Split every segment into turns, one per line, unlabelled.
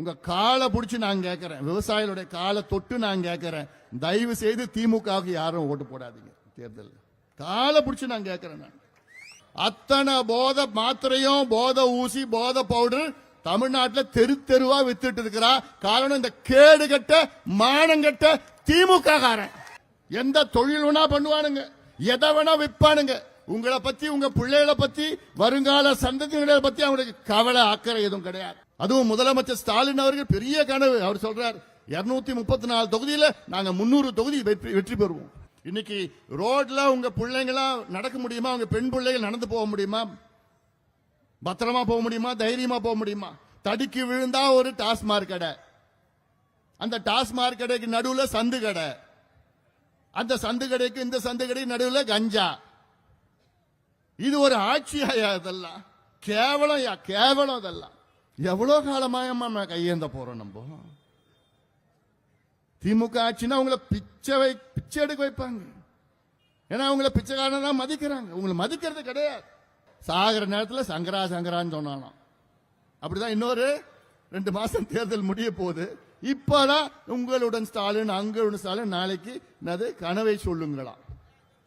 உங்க காலை பிடிச்சு நான் கேட்கிறேன், விவசாயிகளுடைய காலை தொட்டு நான் கேட்கிறேன், தயவு செய்து திமுகவுக்கு யாரும் ஓட்டு போடாதீங்க தேர்தல். காலை பிடிச்சு நான் கேட்கிறேன். நான் அத்தனை போதை மாத்திரையும் போதை ஊசி போதை பவுடர் தமிழ்நாட்டில் தெரு தெருவா வித்துட்டு இருக்கிறா. காரணம் இந்த கேடு கட்ட மானங்கட்ட திமுக காரன். எந்த தொழில் வேணா பண்ணுவானுங்க, எதை வேணா விற்பானுங்க. உங்களை பத்தி உங்க பிள்ளைகளை பத்தி வருங்கால சந்ததியினரை பத்தி அவங்களுக்கு கவலை அக்கறை எதுவும் கிடையாது. அதுவும் முதலமைச்சர் ஸ்டாலின் அவர்கள் பெரிய கனவு. அவர் சொல்றார் 234 தொகுதியில நாங்க 300 தொகுதி வெற்றி பெறுவோம். இன்னைக்கு ரோட்ல உங்க பிள்ளைங்களாம் நடக்க முடியுமா? உங்க பெண் பிள்ளைகள் நடந்து போக முடியுமா? பத்திரமா போக முடியுமா? தைரியமா போக முடியுமா? தடுக்கி விழுந்தா ஒரு டாஸ்மார்க் கடை, அந்த டாஸ்மார்க் கடைக்கு நடுவுல சந்து கடை, அந்த சந்து கடைக்கு இந்த சந்து கடைக்கு நடுவுல கஞ்சா. இது ஒரு ஆட்சியா? இதெல்லாம் கேவலம், கேவலம். இதெல்லாம் எவ்வளவு காலமாயமா கையேந்த போறோம் நம்ம. திமுக ஆட்சினா உங்களை பிச்சை எடுக்க வைப்பாங்க. ஏன்னா உங்களை பிச்சைக்காரன் தான் மதிக்கிறாங்க, உங்களை மதிக்கிறது கிடையாது. சாகிற நேரத்தில் சங்கரான்னு சொன்னாலும் அப்படிதான். இன்னொரு 2 மாசம் தேர்தல் முடிய போகுது. இப்பதான் உங்களுடன் ஸ்டாலின் அங்களுடன் ஸ்டாலின் நாளைக்கு கனவை சொல்லுங்களாம்.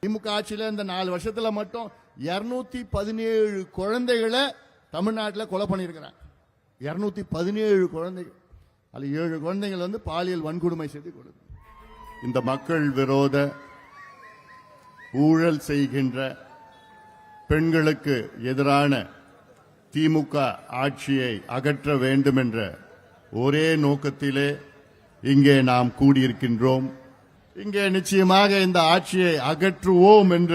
திமுக ஆட்சியில இந்த 4 வருஷத்துல மட்டும் 217 குழந்தைகளை தமிழ்நாட்டில் கொலை பண்ணியிருக்கிறாங்க. 217 குழந்தைகள். அது 7 குழந்தைகள் பாலியல் வன்கொடுமை செய்து கொடுத்து. இந்த மக்கள் விரோத ஊழல் செய்கின்ற பெண்களுக்கு எதிரான திமுக ஆட்சியை அகற்ற வேண்டும் என்ற ஒரே நோக்கத்திலே இங்கே நாம் கூடியிருக்கின்றோம். இங்கே நிச்சயமாக இந்த ஆட்சியை அகற்றுவோம் என்ற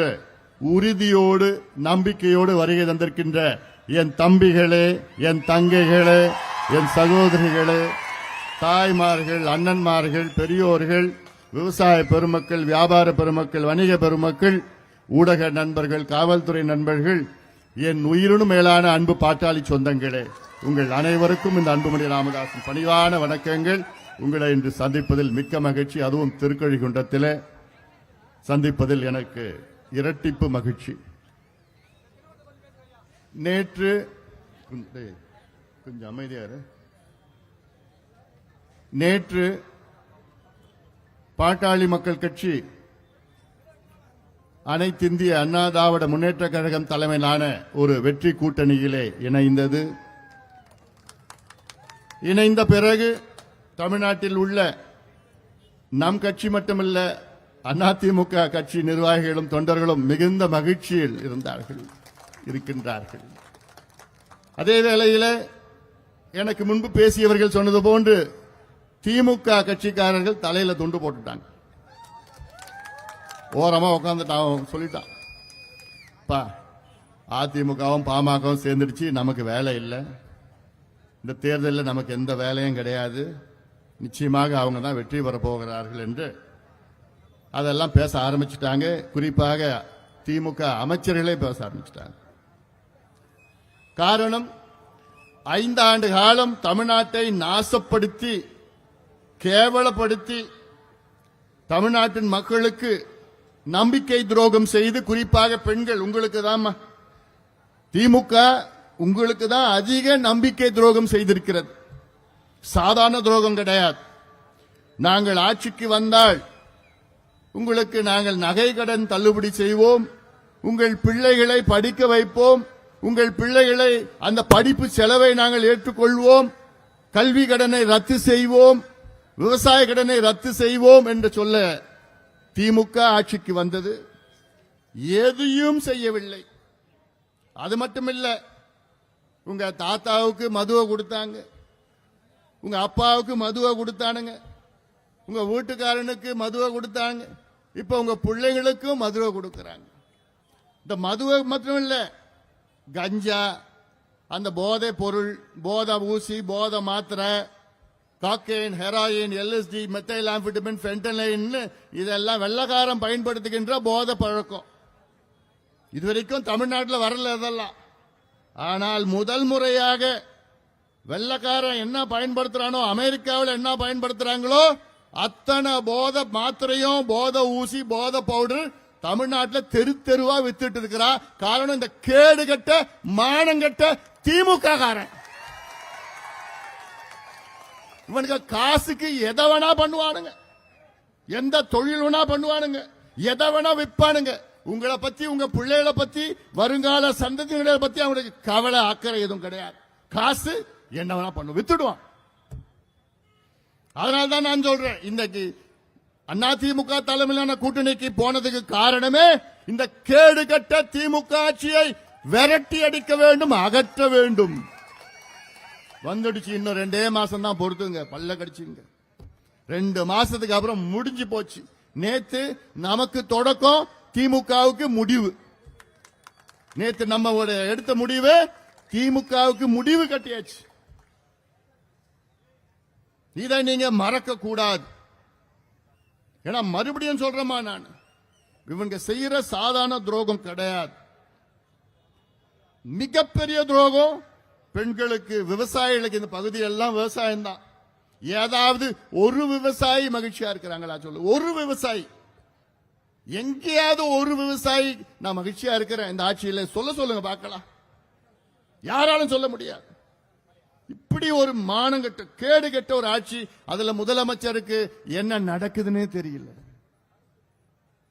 உறுதியோடு நம்பிக்கையோடு வருகை தந்திருக்கின்ற என் தம்பிகளே, என் தங்கைகளே, என் சகோதரிகளே, தாய்மார்கள், அண்ணன்மார்கள், பெரியோர்கள், விவசாய பெருமக்கள், வியாபார பெருமக்கள், வணிக பெருமக்கள், ஊடக நண்பர்கள், காவல்துறை நண்பர்கள், என் உயிரினும் மேலான அன்பு பாட்டாளி சொந்தங்களே, உங்கள் அனைவருக்கும் இந்த அன்புமணி ராமதாசின் பணிவான வணக்கங்கள். உங்களை இன்று சந்திப்பதில் மிக்க மகிழ்ச்சி. அதுவும் திருக்கழிகுன்றத்திலே சந்திப்பதில் எனக்கு இரட்டிப்பு மகிழ்ச்சி. நேற்று கொஞ்சம் அமைதியாரு. நேற்று பாட்டாளி மக்கள் கட்சி அனைத்திந்திய அண்ணா திராவிட முன்னேற்ற கழகம் தலைமையிலான ஒரு வெற்றி கூட்டணியிலே இணைந்தது. இணைந்த பிறகு தமிழ்நாட்டில் உள்ள நம் கட்சி மட்டுமல்ல, அதிமுக கட்சி நிர்வாகிகளும் தொண்டர்களும் மிகுந்த மகிழ்ச்சியில் இருக்கின்றார்கள். அதே வேளையில் எனக்கு முன்பு பேசியவர்கள் சொன்னது போன்று திமுக கட்சிக்காரர்கள் தலையில துண்டு போட்டுட்டாங்க. ஓரமா உட்காந்துட்டான், சொல்லிட்டான், அதிமுகவும் பாமகவும் சேர்ந்துடுச்சு, நமக்கு வேலை இல்லை, இந்த தேர்தலில் நமக்கு எந்த வேலையும் கிடையாது, நிச்சயமாக அவங்க தான் வெற்றி பெற போகிறார்கள் என்று அதெல்லாம் பேச ஆரம்பிச்சுட்டாங்க. குறிப்பாக திமுக அமைச்சர்களே பேச ஆரம்பிச்சுட்டாங்க. காரணம், 5 ஆண்டு காலம் தமிழ்நாட்டை நாசப்படுத்தி கேவலப்படுத்தி தமிழ்நாட்டின் மக்களுக்கு நம்பிக்கை துரோகம் செய்து, குறிப்பாக பெண்கள், உங்களுக்கு தான் திமுக உங்களுக்கு தான் அதிக நம்பிக்கை துரோகம் செய்திருக்கிறது. சாதாரண துரோகம் கிடையாது. நாங்கள் ஆட்சிக்கு வந்தால் உங்களுக்கு நாங்கள் நகை கடன் தள்ளுபடி செய்வோம், உங்கள் பிள்ளைகளை படிக்க வைப்போம், உங்கள் பிள்ளைகளை அந்த படிப்பு செலவை நாங்கள் ஏற்றுக்கொள்வோம், கல்வி கடனை ரத்து செய்வோம், விவசாய கடனை ரத்து செய்வோம் என்று சொல்ல திமுக ஆட்சிக்கு வந்தது. எதையும் செய்யவில்லை. அது மட்டுமில்ல, உங்க தாத்தாவுக்கு மதுவை கொடுத்தாங்க, உங்க அப்பாவுக்கு மதுவை கொடுத்தானுங்க, உங்க வீட்டுக்காரனுக்கு மதுவை கொடுத்தாங்க, இப்ப உங்க பிள்ளைகளுக்கும் மதுவை கொடுக்கறாங்க. இந்த மதுவை மட்டும் இல்ல, கஞ்சா, அந்த போதை பொருள், போதை ஊசி, போதை மாத்திரை, cocaine, heroin, LSD, methyl amphetamine, fentanyl, இதெல்லாம் வெள்ளக்காரன் பயன்படுத்துகின்ற போதை பழக்கம். இதுவரைக்கும் தமிழ்நாட்டில் வரல இதெல்லாம். ஆனால் முதல் முறையாக வெள்ளக்காரன் என்ன பயன்படுத்துறானோ, அமெரிக்காவில் என்ன பயன்படுத்துறாங்களோ அத்தனை போதை மாத்திரையும் போதை ஊசி போதை பவுடர் தமிழ்நாட்டில் தெரு தெருவா வித்துட்டு இருக்கிறா. காரணம், இந்த கேடு கட்ட மானங்கட்ட திமுக காரன். இவனுக்கு காசுக்கு எதை வேணா பண்ணுவானுங்க, எந்த தொழில் வேணா பண்ணுவானுங்க, எதை வேணா விற்பானுங்க. உங்களை பத்தி, உங்க பிள்ளைகளை பத்தி, வருங்கால சந்ததிகளை பத்தி அவனுக்கு கவலை அக்கறை எதுவும் கிடையாது. காசு என்ன வேணா பண்ணு, வித்துடுவான். அதனால்தான் நான் சொல்றேன், இன்னைக்கு அதிமுக தலைமையிலான கூட்டணிக்கு போனதுக்கு காரணமே இந்த கேடுகட்ட திமுக ஆட்சியை விரட்டி அடிக்க வேண்டும், அகற்ற வேண்டும். வந்துடுச்சு, இன்னும் 2 மாசம் தான் பொறுத்துங்க, பல்ல கடிச்சுங்க. 2 மாசத்துக்கு அப்புறம் முடிஞ்சு போச்சு. நேத்து நமக்கு தொடக்கம், திமுகவுக்கு முடிவு. நேத்து நம்ம எடுத்த முடிவு திமுகவுக்கு முடிவு கட்டியாச்சு. இதை நீங்க மறக்க கூடாது. ஏன்னா மறுபடியும் சொல்றேமா, நான் இவங்க செய்யற சாதாரண துரோகம் கிடையாது, மிகப்பெரிய துரோகம். பெண்களுக்கு, விவசாயிகளுக்கு, இந்த பகுதியெல்லாம் விவசாயம் தான். ஏதாவது ஒரு விவசாயி மகிழ்ச்சியா இருக்கிறாங்களா சொல்லு? ஒரு விவசாயி, எங்கேயாவது ஒரு விவசாயி நான் மகிழ்ச்சியா இருக்கிறேன் இந்த ஆட்சியில சொல்லுங்க பார்க்கலாம். யாராலும் சொல்ல முடியாது. இப்படி ஒரு மானங்கட்ட, கேடு கெட்ட ஒரு ஆட்சி. அதுல முதலமைச்சருக்கு என்ன நடக்குதுன்னே தெரியல.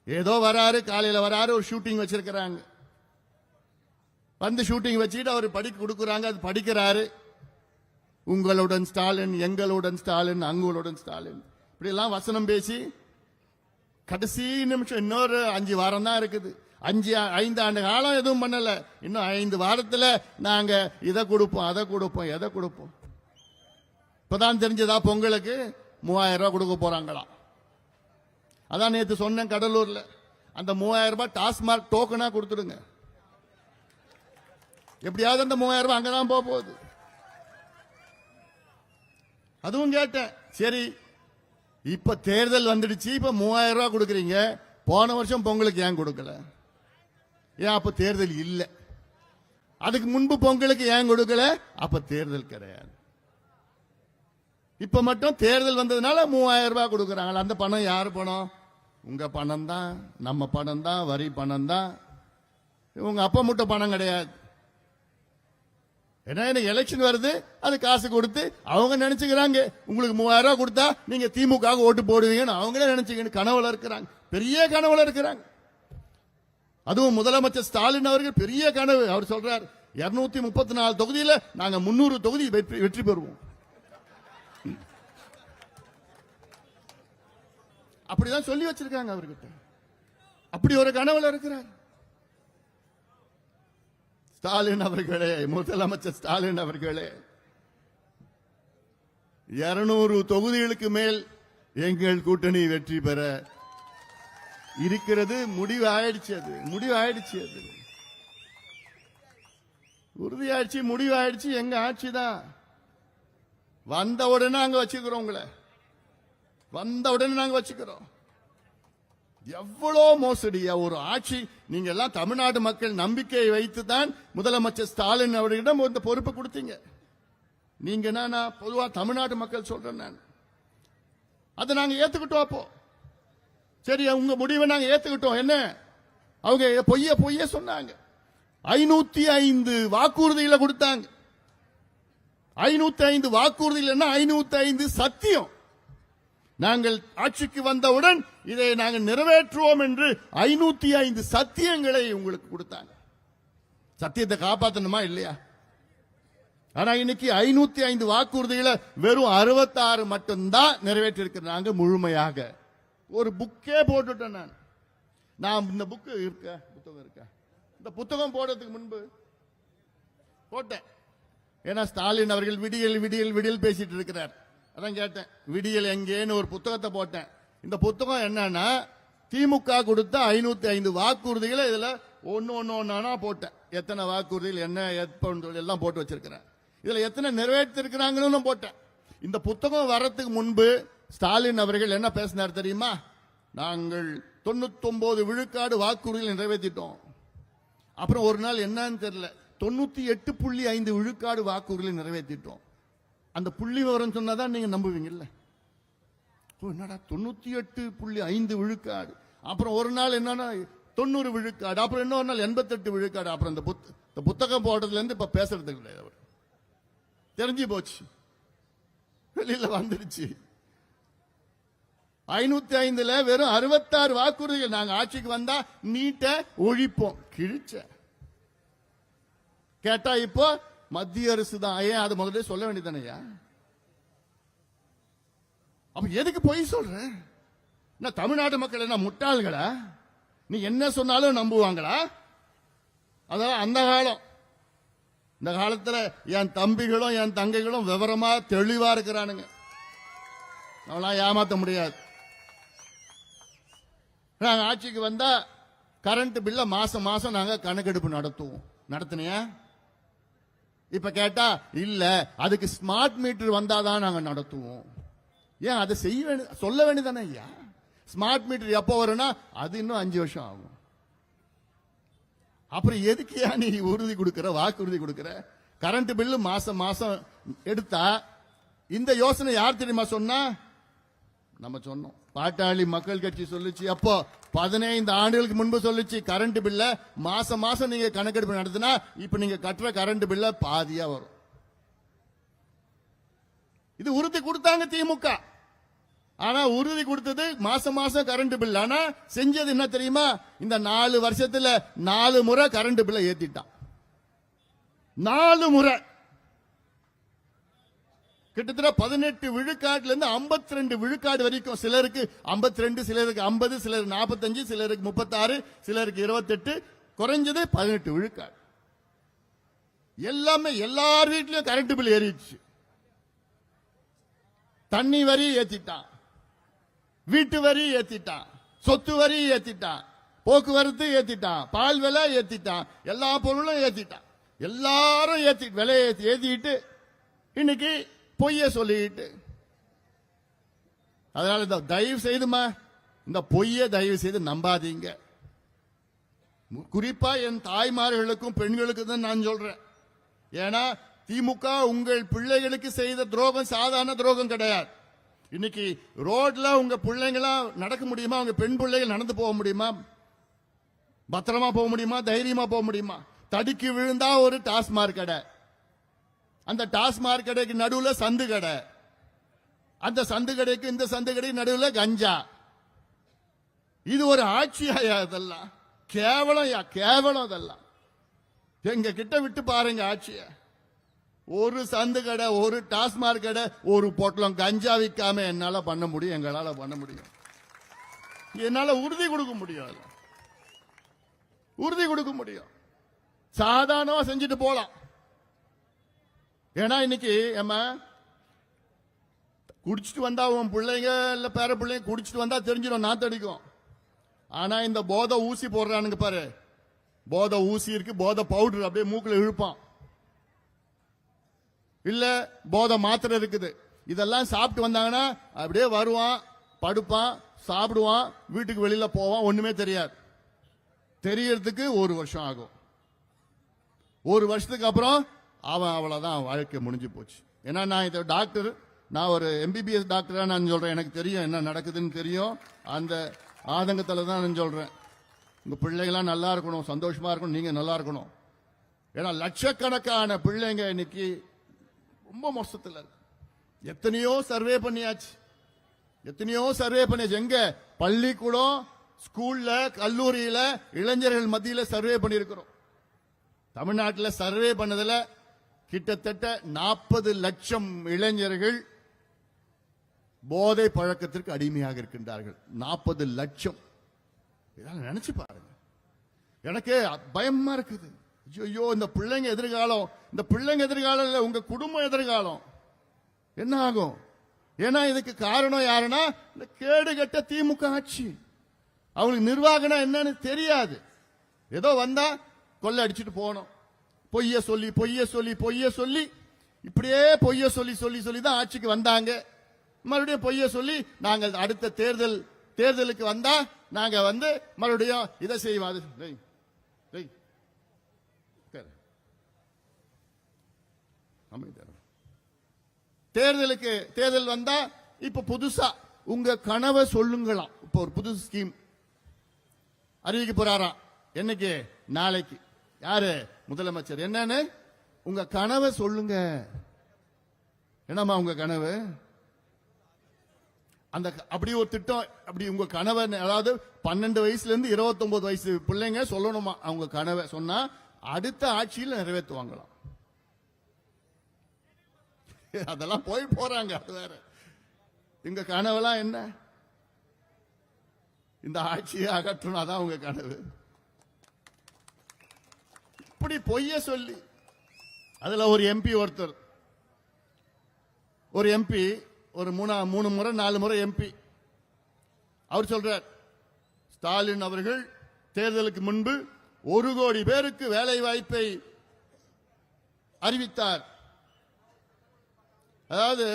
ஏதோ வராரு, காலையில வராரு, ஒரு ஷூட்டிங் வச்சிருக்கிறாங்க. வந்து ஷூட்டிங் வச்சுட்டு அவர் படிக்க கொடுக்குறாங்க, அது படிக்கிறாரு. உங்களுடன் ஸ்டாலின், எங்களுடன் ஸ்டாலின், அங்களுடன் ஸ்டாலின், இப்படி எல்லாம் வசனம் பேசி கடைசி நிமிஷம் இன்னொரு 5 வாரம் தான் இருக்குது. 5 ஆண்டு காலம் எதுவும் பண்ணல. இன்னும் 5 வாரத்துல நாங்க இதை கொடுப்போம், அதை கொடுப்போம், எதை கொடுப்போம். இப்பதான் தெரிஞ்சதா பொங்கலுக்கு 3000 ரூபாய் கொடுக்க போறாங்களாம். அதான் நேற்று சொன்னேன் கடலூர்ல, அந்த 3000 ரூபாய் டாஸ்மார்க் டோக்கனா கொடுத்துடுங்க. எப்படியாவது அந்த 3000 ரூபாய் அங்கதான் போக போகுது. அதுவும் கேட்டேன். சரி, இப்ப தேர்தல் வந்துடுச்சு, இப்ப 3000 ரூபாய் கொடுக்குறீங்க, போன வருஷம் பொங்கலுக்கு ஏன் கொடுக்கல? ஏன் அப்ப தேர்தல் இல்ல? அதுக்கு முன்பு பொங்கலுக்கு ஏன் கொடுக்கல? அப்ப தேர்தல் கிடையாது. இப்ப மட்டும் தேர்தல் வந்ததுனால 3000 ரூபாய் கொடுக்கறாங்க. அந்த பணம் யாரு பணம்? உங்க பணம் தான், நம்ம பணம் தான், வரி பணம் தான். உங்க அப்பா முட்டை பணம் கிடையாது. ஏன்னா எனக்கு எலெக்ஷன் வருது, அது காசு கொடுத்து அவங்க நினைச்சுக்கிறாங்க உங்களுக்கு 3000 ரூபாய் கொடுத்தா நீங்க திமுக ஓட்டு போடுவீங்கன்னு அவங்களே நினைச்சுக்கணும். கனவுல இருக்கிறாங்க, பெரிய கனவுல இருக்கிறாங்க. அதுவும் முதலமைச்சர் ஸ்டாலின் அவர்கள் பெரிய கனவு. அவர் சொல்றார் 234 தொகுதியில நாங்க 300 தொகுதி வெற்றி பெறுவோம். அப்படிதான் சொல்லி வச்சிருக்காங்க அவர்கிட்ட. அப்படி ஒரு கனவுல இருக்கிறார் ஸ்டாலின் அவர்களே, முதலமைச்சர் ஸ்டாலின் அவர்களே. 200 தொகுதிகளுக்கு மேல் எங்கள் கூட்டணி வெற்றி பெற இருக்கிறது. முடிவு ஆயிடுச்சு, அது முடிவு ஆயிடுச்சு, அது உறுதியாயிடுச்சு, முடிவு ஆயிடுச்சு. எங்க ஆட்சி தான். வந்த உடனே நாங்க வச்சுக்கிறோம், உங்களை வந்த உடனே நாங்க வச்சுக்கிறோம். எவ்வளோ மோசடியா ஒரு ஆட்சி. நீங்க எல்லாம் தமிழ்நாடு மக்கள் நம்பிக்கையை வைத்து தான் முதலமைச்சர் ஸ்டாலின் அவர்களிடம் இந்த பொறுப்பு கொடுத்தீங்க. நீங்க நான் பொதுவா தமிழ்நாடு மக்கள் சொல்றேன், நான் அதை நாங்க ஏத்துக்கிட்டோம். அப்போ சரி, உங்க முடிவை நாங்க ஏத்துக்கிட்டோம். என்ன அவங்க பொய்ய சொன்னாங்க. 505 வாக்குறுதிகளை கொடுத்தாங்க. 505 வாக்குறுதிகள், 505 சத்தியம். நாங்கள் ஆட்சிக்கு வந்தவுடன் இதை நாங்கள் நிறைவேற்றுவோம் என்று 505 சத்தியங்களை உங்களுக்கு கொடுத்தாங்க. சத்தியத்தை காப்பாற்றணுமா இல்லையா? ஆனா இன்னைக்கு 505 வாக்குறுதிகளை வெறும் 66 மட்டும்தான் நிறைவேற்றி இருக்கிறாங்க முழுமையாக. ஒரு புக்கே போட்டுட்டேன் நான். இந்த புக்கு புத்தகம் இருக்க, இந்த புத்தகம் போடுறதுக்கு முன்பு போட்டேன். ஏன்னா ஸ்டாலின் அவர்கள் விடியல் விடியல் விடியல் பேசிட்டு இருக்கிறார். அதான் கேட்டேன், விடியல் எங்கேன்னு ஒரு புத்தகத்தை போட்டேன். இந்த புத்தகம் என்னன்னா, திமுக கொடுத்த 505 வாக்குறுதிகளை இதுல ஒன்னா போட்டேன். எத்தனை வாக்குறுதிகள், என்ன எல்லாம் போட்டு வச்சிருக்கிறேன். இதுல எத்தனை நிறைவேற்றி இருக்கிறாங்கன்னு போட்டேன். இந்த புத்தகம் வர்றதுக்கு முன்பு ஸ்டாலின் அவர்கள் என்ன பேசினார் தெரியுமா? நாங்கள் 99 விழுக்காடு வாக்குறுதிகள் நிறைவேற்றிட்டோம். அப்புறம் ஒரு நாள் என்னன்னு தெரியல, 98.5 விழுக்காடு வாக்குறுதிகள் நிறைவேற்றிட்டோம். அந்த புள்ளி விவரம் சொன்னாதான் நீங்க நம்புவீங்கல்ல. என்னடா 98.5 விழுக்காடு, அப்புறம் ஒரு நாள் என்னன்னா 90 விழுக்காடு, அப்புறம் இன்னொரு நாள் 88 விழுக்காடு. அப்புறம் இந்த புத்தகம் போடுறதுல இருந்து இப்ப பேசுறது கிடையாது. அவர் தெரிஞ்சு போச்சு. வெளியில வந்துருச்சு. 505 வெறும் 66 வாக்குறுதிகள். நாங்க ஆட்சிக்கு வந்தா நீட்ட ஒழிப்போம், கிழிச்ச. கேட்டா இப்போ மத்திய அரசு தான். ஏன் அது முதல்ல சொல்ல வேண்டியதானையா? அப்ப எதுக்கு பொய் சொல்ற? நான் தமிழ்நாட்டு மக்கள் என்ன முட்டாள்களா? நீ என்ன சொன்னாலும் நம்புவாங்களா? அதான் அந்த காலம். இந்த காலத்துல என் தம்பிகளும் என் தங்கைகளும் விவரமா தெளிவா இருக்கிறானுங்க. அவெல்லாம் ஏமாத்த முடியாது. நாங்க ஆட்சிக்கு வந்தா கரண்ட் பில்ல மாசம் மாசம் நாங்க கணக்கெடுப்பு நடத்துவோம். நடத்தினியா? இப்ப கேட்டா இல்ல, அதுக்கு ஸ்மார்ட் மீட்டர் வந்தாதான் நாங்க நடத்துவோம். ஏன் அதை சொல்ல வேண்டியதானே ஐயா? ஸ்மார்ட் மீட்டர் எப்போ வரும்னா அது இன்னும் 5 வருஷம் ஆகும். அப்புறம் எதுக்கு ஏன் நீ உறுதி கொடுக்கிற, வாக்குறுதி கொடுக்கிற? கரண்ட் பில்லு மாசம் மாசம் எடுத்தா இந்த யோசனை யார் தெரியுமா சொன்னா? நம்ம சொன்னோம். பாட்டாளி மக்கள் கட்சி சொல்லுச்சு. அப்போ 15 ஆண்டுகளுக்கு முன்பு சொல்லுச்சு, கரண்ட் பில்ல மாசம் மாசம் நீங்க கணக்கெடுப்பு நடத்தினா இப்ப நீங்க கட்டுற கரண்ட் பில்ல பாதியா வரும். இது உறுதி கொடுத்தாங்க திமுக. ஆனா உறுதி கொடுத்தது மாசம் மாசம் கரண்ட் பில். ஆனா செஞ்சது என்ன தெரியுமா? இந்த 4 வருஷத்துல 4 முறை கரண்ட் பில்ல ஏத்திட்டான். 4 முறை. கிட்டத்தட்ட 18 விழுக்காட்டுல இருந்து 52 விழுக்காடு வரைக்கும். சிலருக்கு 52, சிலருக்கு 50, சிலருக்கு 45, சிலருக்கு 36, சிலருக்கு 28, குறைஞ்சது 18 விழுக்காடு. எல்லாமே எல்லார் வீட்லயும் கரண்ட் பில் ஏறிடுச்சு. தண்ணி வரி ஏத்திட்டான், வீட்டு வரி ஏத்திட்டான், சொத்து வரி ஏத்திட்டான், போக்குவரத்து ஏத்திட்டான், பால் விலை ஏத்திட்டான், எல்லா பொருளும் ஏத்திட்டான். எல்லாரும் விலையை ஏத்திட்டு இன்னைக்கு பொய்ய சொல்லிட்டு. அதனால தயவு செய்துமா இந்த பொய்ய தயவு செய்து நம்பாதீங்க. குறிப்பா என் தாய்மார்களுக்கும் பெண்களுக்கும் தான் நான் சொல்றேன். ஏன்னா திமுக உங்கள் பிள்ளைகளுக்கு செய்த துரோகம் சாதாரண துரோகம் கிடையாது. இன்னைக்கு ரோட்ல உங்க பிள்ளைங்களாம் நடக்க முடியுமா? உங்க பெண் பிள்ளைகள் நடந்து போக முடியுமா? பத்திரமா போக முடியுமா? தைரியமா போக முடியுமா? தடுக்கி விழுந்தா ஒரு டாஸ்மார்க் கடை, அந்த டாஸ்மார்க் கடைக்கு நடுவுல சந்து கடை, அந்த சந்து கடைக்கு இந்த சந்து கடைக்கு நடுவுல கஞ்சா. இது ஒரு ஆட்சியா? இதெல்லாம் கேவலம், கேவலம். இதெல்லாம் எங்க கிட்ட விட்டு பாருங்க ஆட்சிய. ஒரு சந்து கடை, ஒரு டாஸ்மார்க் கடை, ஒரு பொட்டலம் கஞ்சா விற்காம என்னால பண்ண முடியும், எங்களால பண்ண முடியும். என்னால உறுதி கொடுக்க முடியும், உறுதி கொடுக்க முடியும். சாதாரணமா செஞ்சுட்டு போலாம். ஏன்னா இன்னைக்கு ஏமா குடிச்சிட்டு வந்தா உன் பிள்ளைங்க இல்ல பேர பிள்ளைங்க குடிச்சிட்டு வந்தா தெரிஞ்சிடும், நாத்தடிக்கும். ஆனா இந்த போதை ஊசி போடுறானுங்க பாரு, போதை ஊசி இருக்கு, போதை பவுடர் அப்படியே மூக்குல இழுப்பான், இல்ல போதை மாத்திரை இருக்குது. இதெல்லாம் சாப்பிட்டு வந்தாங்கன்னா அப்படியே வருவான், படுப்பான், சாப்பிடுவான், வீட்டுக்கு வெளியில போவான், ஒண்ணுமே தெரியாது. தெரியறதுக்கு 1 வருஷம் ஆகும். 1 வருஷத்துக்கு அப்புறம் அவன் அவ்வளவுதான், வாழ்க்கை முடிஞ்சு போச்சு. ஏன்னா நான் இந்த டாக்டர், நான் ஒரு MBBS டாக்டரா நான் சொல்றேன். எனக்கு தெரியும் என்ன நடக்குதுன்னு தெரியும். அந்த ஆதங்கத்துல தான் நான் சொல்றேன். உங்க பிள்ளைங்களாம் நல்லா இருக்கணும், சந்தோஷமா இருக்கணும், நீங்க நல்லா இருக்கணும். ஏன்னா லட்சக்கணக்கான பிள்ளைங்க இன்னைக்கு ரொம்ப மோசத்துல இருக்கு. எத்தனையோ சர்வே பண்ணியாச்சு, எத்தனையோ சர்வே பண்ணியாச்சு. எங்க பள்ளிக்கூடம், ஸ்கூல்ல, கல்லூரியில, இளைஞர்கள் மத்தியில சர்வே பண்ணிருக்கிறோம். தமிழ்நாட்டில் சர்வே பண்ணதுல கிட்டத்தட்ட 40 லட்சம் இளைஞர்கள் போதை பழக்கத்திற்கு அடிமையாக இருக்கின்றார்கள். 40 லட்சம். இதெல்லாம் நினைச்சு பாருங்க. எனக்கு பயமா இருக்குது. ஐயோ இந்த பிள்ளைங்க எதிர்காலம், இந்த பிள்ளைங்க எதிர்காலம் இல்ல, உங்க குடும்பம் எதிர்காலம் என்ன ஆகும்? ஏன்னா இதுக்கு காரணம் யாருன்னா இந்த கேடு கட்ட திமுக ஆட்சி. அவங்களுக்கு நிர்வாகம் என்னன்னு தெரியாது. ஏதோ வந்தா கொள்ளை அடிச்சுட்டு போனோம், பொய்ய சொல்லி பொய்ய சொல்லி பொய்ய சொல்லி, இப்படியே பொய்ய சொல்லி சொல்லி சொல்லி தான் ஆட்சிக்கு வந்தாங்க. மறுபடியும் பொய்ய சொல்லி நாங்கள் அடுத்த தேர்தலுக்கு வந்தா நாங்க வந்து மறுபடியும் இதை செய்வோம். தேர்தல் வந்தா இப்ப புதுசா உங்க கனவை சொல்லுங்களாம். இப்ப ஒரு புது ஸ்கீம் அறிவிக்க போறாராம். என்னைக்கு? நாளைக்கு. யாரு? முதலமைச்சர். என்னன்னு? உங்க கனவை சொல்லுங்க. என்னமா உங்க கனவு? அந்த அப்படி ஒரு திட்டம், அப்படி உங்க கனவை, அதாவது 12 வயசுல இருந்து 29 வயசு பிள்ளைங்க சொல்லணுமா அவங்க கனவை, சொன்னா அடுத்த ஆட்சியில் நிறைவேற்றுவாங்களாம். அதெல்லாம் போறாங்க. அது வேற. எங்க கனவெல்லாம் என்ன? இந்த ஆட்சியை அகற்றணும், அதான் உங்க கனவு. இப்படி பொய்ய சொல்லி, அதுல ஒரு எம்பி, ஒரு எம்பி ஒரு 3 முறை 4 முறை எம்பி, அவர் சொல்றார், ஸ்டாலின் அவர்கள் தேர்தலுக்கு முன்பு 1 கோடி பேருக்கு வேலை வாய்ப்பை அறிவித்தார். அதாவது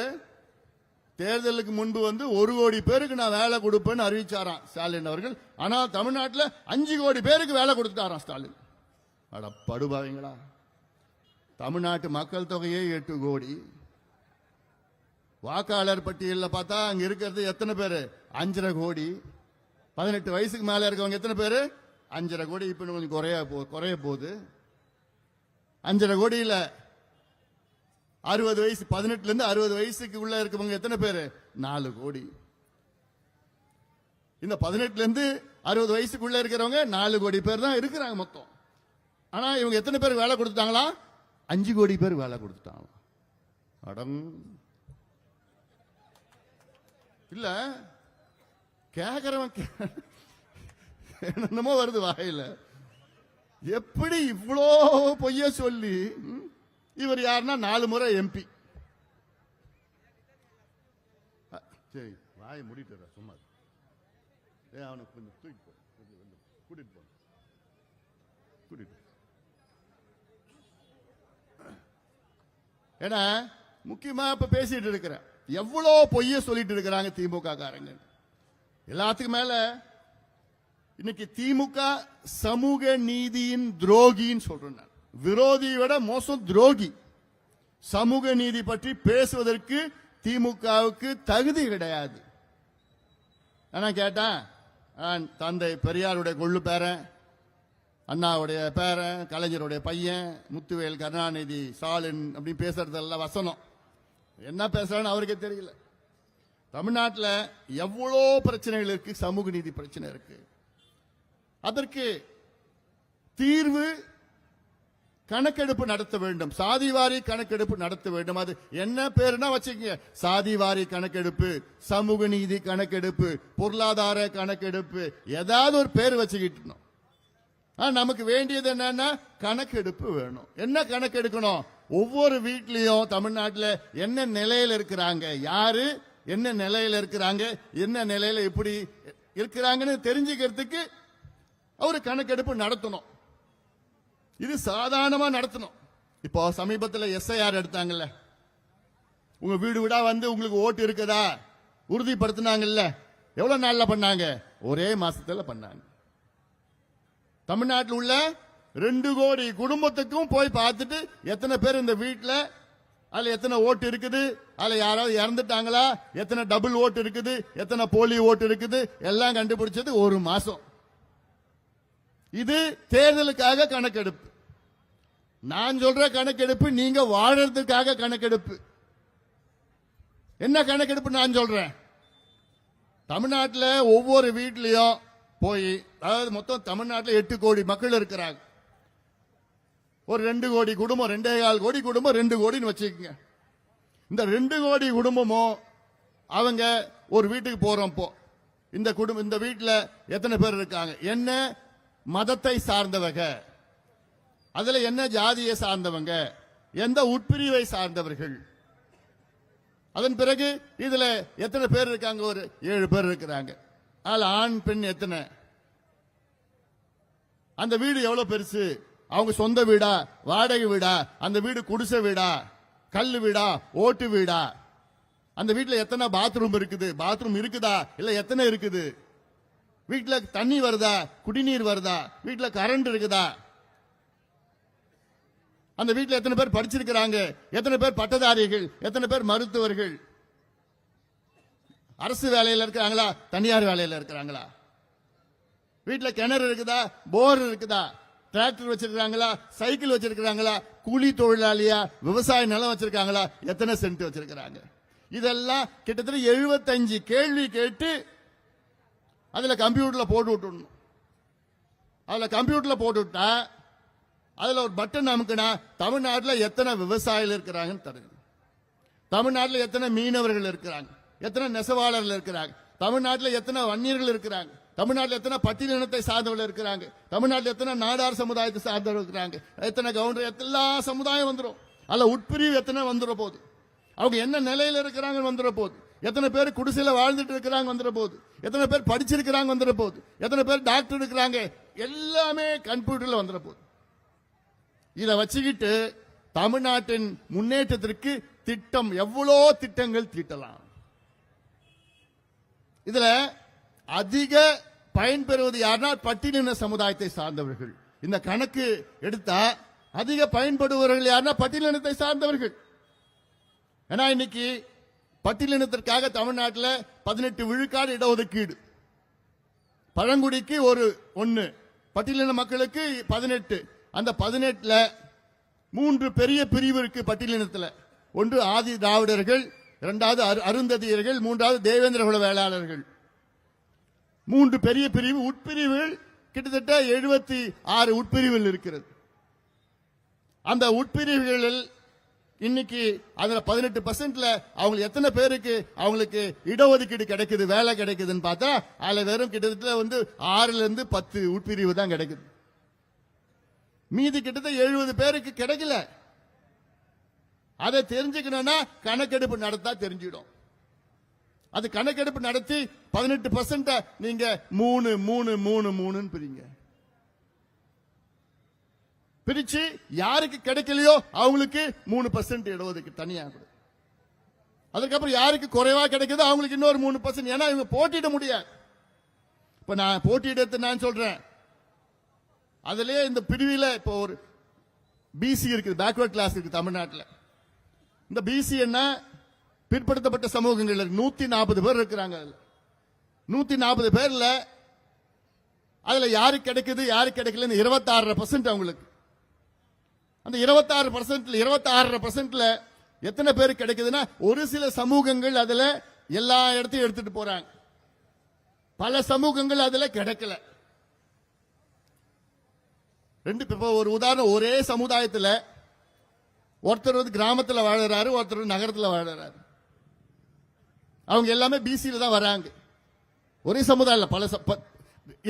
தேர்தலுக்கு முன்பு 1 கோடி பேருக்கு நான் வேலை கொடுப்பேன்னு அறிவிச்சாராம் ஸ்டாலின் அவர்கள். ஆனால் தமிழ்நாட்டில் 5 கோடி பேருக்கு வேலை கொடுத்துட்டாராம் ஸ்டாலின். அட படுபாவீங்களா! தமிழ்நாட்டு மக்கள் தொகையே 8 கோடி. வாக்காளர் பட்டியலில் பார்த்தா அங்க இருக்கிறது எத்தனை பேரு? 5.5 கோடி. 18 வயசுக்கு மேல இருக்கவங்க எத்தனை பேரு? 5.5 கோடி. இப்ப கொஞ்சம் குறைய போகுது. 5.5 கோடியில 60 வயசு, 18ல இருந்து 60 வயசுக்கு உள்ள இருக்கவங்க எத்தனை பேரு? 4 கோடி. இந்த 18ல இருந்து 60 வயசுக்குள்ள இருக்கிறவங்க 4 கோடி பேர் தான் இருக்கிறாங்க மொத்தம். ஆனா இவங்க எத்தனை பேர் வேலை கொடுத்துட்டாங்களா? 5 கோடி பேர் வேலை கொடுத்துட்டாங்க. அடம் இல்ல, கேக்குறவன் என்னமோ வருது வாயில. எப்படி இவ்வளோ பொய்ய சொல்லி, இவர் யாருன்னா 4 முறை எம்பி. சரி, வாயை முடிட்டு சும்மா. அவனுக்கு கொஞ்சம் தூக்கிட்டு கூட்டிட்டு போ. ஏன்னா முக்கியமா இப்ப பேசிட்டு இருக்கிறேன், எவ்வளவு பொய்ய சொல்லிட்டு இருக்கிறாங்க திமுக காரங்க. எல்லாத்துக்கும் மேல இன்னைக்கு திமுக சமூக நீதியின் துரோகின்னு சொல்றேன். விரோதியை விட மோசம் துரோகி. சமூக நீதி பற்றி பேசுவதற்கு திமுகவுக்கு தகுதி கிடையாது. ஆனா கேட்டேன், தந்தை பெரியாருடைய கொள்ளு பேரன், அண்ணாவுடைய பேரன், கலைஞருடைய பையன், முத்துவேல், கருணாநிதி, ஸ்டாலின் அப்படி பேசுறதெல்லாம் வசனம். என்ன பேசுறான்னு அவருக்கே தெரியல. தமிழ்நாட்டில் எவ்வளோ பிரச்சனைகள் இருக்கு, சமூக நீதி பிரச்சனை இருக்கு. அதற்கு தீர்வு கணக்கெடுப்பு நடத்த வேண்டும், சாதிவாரி கணக்கெடுப்பு நடத்த வேண்டும். அது என்ன பேருனா வச்சுக்கங்க, சாதிவாரி கணக்கெடுப்பு, சமூக நீதி கணக்கெடுப்பு, பொருளாதார கணக்கெடுப்பு, ஏதாவது ஒரு பேர் வச்சுக்கிட்டு. நமக்கு வேண்டியது என்னன்னா கணக்கெடுப்பு வேணும். என்ன கணக்கெடுக்கணும்? ஒவ்வொரு வீட்லயும் தமிழ்நாட்டில் என்ன நிலையில இருக்கிறாங்க, யாரு என்ன நிலையில இருக்கிறாங்க, என்ன நிலையில எப்படி இருக்கிறாங்கன்னு தெரிஞ்சுக்கிறதுக்கு ஒரு கணக்கெடுப்பு நடத்தணும். இது சாதாரணமா நடத்தணும். இப்போ சமீபத்தில் SIR எடுத்தாங்கல்ல, உங்க வீடு வீடா உங்களுக்கு ஓட்டு இருக்குதா உறுதிப்படுத்தினாங்கல்ல. எவ்வளவு நாள்ல பண்ணாங்க? ஒரே மாசத்துல பண்ணாங்க. தமிழ்நாட்டில் உள்ள 2 கோடி குடும்பத்துக்கும் போய் பார்த்துட்டு எத்தனை பேர் இந்த வீட்டில், அதுல எத்தனை ஓட்டு இருக்குது, அதுல யாராவது இறந்துட்டாங்களா, எத்தனை டபுள் ஓட்டு இருக்குது, எத்தனை போலி ஓட்டு இருக்குது, எல்லாம் கண்டுபிடிச்சது 1 மாசம். இது தேர்தலுக்காக கணக்கெடுப்பு. நான் சொல்ற கணக்கெடுப்பு நீங்க வாழறதுக்காக கணக்கெடுப்பு. என்ன கணக்கெடுப்பு நான் சொல்றேன்? தமிழ்நாட்டில் ஒவ்வொரு வீட்லயும் போய், அதாவது மொத்தம் தமிழ்நாட்டில் 8 கோடி மக்கள் இருக்கிறாங்க. ஒரு 2 கோடி குடும்பம், 2.25 கோடி குடும்பம், 2 கோடின்னு வச்சுக்கோங்க. இந்த 2 கோடி குடும்பமும் அவங்க ஒரு வீட்டுக்கு போறோம். இந்த வீட்டில் எத்தனை பேர் இருக்காங்க, என்ன மதத்தை சார்ந்தவங்க, அதுல என்ன ஜாதியை சார்ந்தவங்க, எந்த உட்பிரிவை சார்ந்தவர்கள், அதன் பிறகு இதுல எத்தனை பேர் இருக்காங்க, ஒரு 7 பேர் இருக்கிறாங்க. அதுல ஆண் பெண் எத்தனை, அந்த வீடு எவ்வளவு பெருசு, அவங்க சொந்த வீடா, வாடகை வீடா, அந்த வீடு குடிசை வீடா, கல்லு வீடா, ஓட்டு வீடா, அந்த வீட்டுல எத்தனை பாத்ரூம் இருக்குது, பாத்ரூம் இருக்குதா இல்ல எத்தனை இருக்குது, வீட்டுல தண்ணி வருதா, குடிநீர் வருதா, வீட்டுல கரண்ட் இருக்குதா, அந்த வீட்டுல எத்தனை பேர் படிச்சிருக்கிறாங்க, எத்தனை பேர் பட்டதாரிகள், எத்தனை பேர் மருத்துவர்கள், அரசு வேலையில் இருக்கிறாங்களா, தனியார் வேலையில் இருக்கிறாங்களா, வீட்டுல கிணறு இருக்குதா, போர் இருக்குதா, டிராக்டர் வச்சிருக்காங்களா, சைக்கிள் வச்சிருக்காங்களா, கூலி தொழிலாளியா, விவசாய நிலம் வச்சிருக்காங்களா, எத்தனை சென்ட் வச்சிருக்காங்க. இதெல்லாம் கிட்டத்தட்ட 75 கேள்வி கேட்டு அதுல கம்ப்யூட்டர்ல போட்டு விட்டுணும். அதுல கம்ப்யூட்டர்ல போட்டு விட்டா அதுல ஒரு பட்டன் அமுக்குனா தமிழ்நாட்டில் எத்தனை விவசாயிகள் இருக்கிறாங்கன்னு தருது, தமிழ்நாட்டில் எத்தனை மீனவர்கள் இருக்கிறாங்க, எத்தனை நெசவாளர்கள் இருக்கிறாங்க, தமிழ்நாட்டில் எத்தனை வன்னியர்கள் இருக்கிறாங்க, தமிழ்நாட்டில் எத்தனை பட்டியலினத்தை சார்ந்தவர்கள் இருக்கிறாங்க, தமிழ்நாட்டில் எத்தனை நாடார் சமுதாயத்தை சார்ந்தவர்கள் இருக்கிறாங்க, எத்தனை கவுண்டர், எல்லா சமுதாயம் வந்துடும். அல்ல உட்பிரிவு எத்தனை வந்துட போகுது, அவங்க என்ன நிலையில இருக்கிறாங்க வந்துட போகுது, எத்தனை பேர் குடிசையில வாழ்ந்துட்டு இருக்கிறாங்க வந்துட போகுது, எத்தனை பேர் படிச்சிருக்கிறாங்க வந்துட போகுது, எத்தனை பேர் டாக்டர் இருக்கிறாங்க, எல்லாமே கம்ப்யூட்டர்ல வந்துட போகுது. இதை வச்சுக்கிட்டு தமிழ்நாட்டின் முன்னேற்றத்திற்கு திட்டம், எவ்வளோ திட்டங்கள் தீட்டலாம். இதுல அதிக பயன்பெறுவது யாருன்னா பட்டியலின சமுதாயத்தை சார்ந்தவர்கள். இந்த கணக்கு எடுத்தா அதிக பயன்படுபவர்கள் யாருன்னா பட்டியலினத்தை சார்ந்தவர்கள். ஏன்னா இன்னைக்கு பட்டியலினத்திற்காக தமிழ்நாட்டில் 18 விழுக்காடு இடஒதுக்கீடு, பழங்குடிக்கு 1, பட்டியலின மக்களுக்கு 18. அந்த 18ல 3 பெரிய பிரிவு இருக்கு பட்டியலினத்தில். ஒன்று ஆதி திராவிடர்கள், இரண்டாவது அருந்ததியர்கள், மூன்றாவது தேவேந்திர குல வேளாளர்கள். 3 பெரிய பிரிவு. உட்பிரிவுகள் கிட்டத்தட்ட 76 உட்பிரிவுகள் இருக்கிறது. அந்த உட்பிரிவுகளில் இன்னைக்கு அதுல 18%ல அவங்க எத்தனை பேருக்கு அவங்களுக்கு இடஒதுக்கீடு கிடைக்குது, வேலை கிடைக்குதுன்னு பார்த்தா அதுல வெறும் கிட்டத்தட்ட 6ல இருந்து 10 உட்பிரிவு தான் கிடைக்குது. மீதி கிட்டத்தட்ட 70 பேருக்கு கிடைக்கல. அதை தெரிஞ்சுக்கணும்னா கணக்கெடுப்பு நடத்தா தெரிஞ்சிடும். அது கணக்கெடுப்பு நடத்தி 18% நீங்க 3 பிரிங்க. பிரிச்சு யாருக்கு கிடைக்கலையோ அவங்களுக்கு 3% இடஒதுக்கீடு தனியா கொடு. அதுக்கப்புறம் யாருக்கு குறைவா கிடைக்குதோ அவங்களுக்கு இன்னொரு 3%. ஏன்னா இவங்க போட்டியிட முடியாது. இப்ப நான் போட்டியிடத்து நான் சொல்றேன், அதுலயே இந்த பிரிவில இப்போ ஒரு பிசி இருக்குது, பேக்வர்ட் கிளாஸ் இருக்கு தமிழ்நாட்டில். இந்த பிசி என்ன, பிற்படுத்தப்பட்ட சமூகங்கள் 140 பேர் இருக்கிறாங்க. 140 பேர்ல அதுல யாருக்கு கிடைக்குது யாருக்கு கிடைக்கல 26% அவங்களுக்கு. அந்த 26% எத்தனை பேருக்கு கிடைக்குதுன்னா ஒரு சில சமூகங்கள் அதுல எல்லா இடத்தையும் எடுத்துட்டு போறாங்க, பல சமூகங்கள் அதுல கிடைக்கல. ஒரு உதாரணம், ஒரே சமுதாயத்தில் ஒருத்தர் கிராமத்தில் வாழறாரு, ஒருத்தர் நகரத்தில் வாழறாரு. அவங்க எல்லாமே பிசியில தான் வராங்க. ஒரே சமுதாயம் பல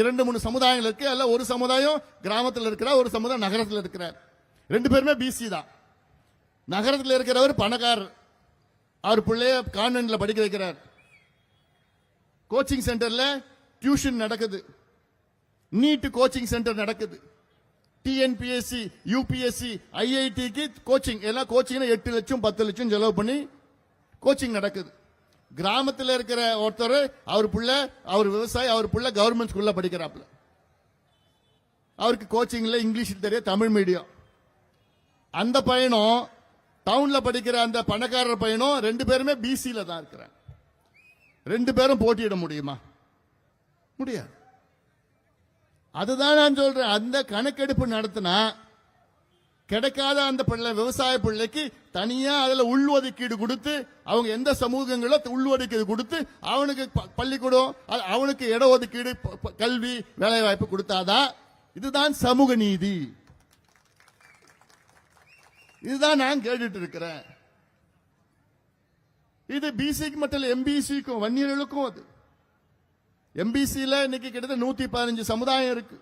2-3 சமுதாயங்கள் இருக்கு. அல்ல ஒரு சமுதாயம் கிராமத்தில் இருக்கிறார், ஒரு சமுதாயம் நகரத்தில் இருக்கிறார். 2 பேருமே பிசி தான். நகரத்தில் இருக்கிறவர் பணக்காரர், அவர் பிள்ளைய கான்வென்ட்ல படிக்க வைக்கிறார். கோச்சிங் சென்டர்ல டியூஷன் நடக்குது, நீட் கோச்சிங் சென்டர் நடக்குது, டிஎன்பிஎஸ்சி, யூபிஎஸ்சி, ஐஐடிக்கு கோச்சிங், எல்லாம் கோச்சிங் 8 லட்சம் 10 லட்சம் செலவு பண்ணி கோச்சிங் நடக்குது. கிராமத்தில் இருக்கிற ஒருத்தர், அவர் பிள்ளை, அவர் விவசாயி, அவர் பிள்ளை கவர்மெண்ட் ஸ்கூல்ல படிக்கிறாப்ல. அவருக்கு கோச்சிங்ல இங்கிலீஷ் தெரிய, தமிழ் மீடியம். அந்த பையனும் டவுன்ல படிக்கிற அந்த பணக்காரர் பையனும் 2 பேருமே பிசியில தான் இருக்கிறாங்க. 2 பேரும் போட்டியிட முடியுமா? முடியாது. அதுதான் நான் சொல்றேன். அந்த கணக்கெடுப்பு நடத்தினா கிடைக்காத அந்த பிள்ளை, விவசாய பிள்ளைக்கு தனியா அதுல உள்ஒதுக்கீடு கொடுத்து, அவங்க எந்த சமூகங்களோ உள்ஒதுக்கீடு கொடுத்து அவனுக்கு பள்ளிக்கூடம், அவனுக்கு இடஒதுக்கீடு, கல்வி, வேலை வாய்ப்பு கொடுத்தாதான். இதுதான் சமூக நீதி. இதுதான் நான் கேட்டுட்டு இருக்கிறேன். இது பிசிக்கு மட்டும் இல்ல, எம்பிசிக்கும் வன்னியர்களுக்கும். அது எம்பிசியில இன்னைக்கு கிட்டத்தட்ட 115 சமுதாயம் இருக்கு.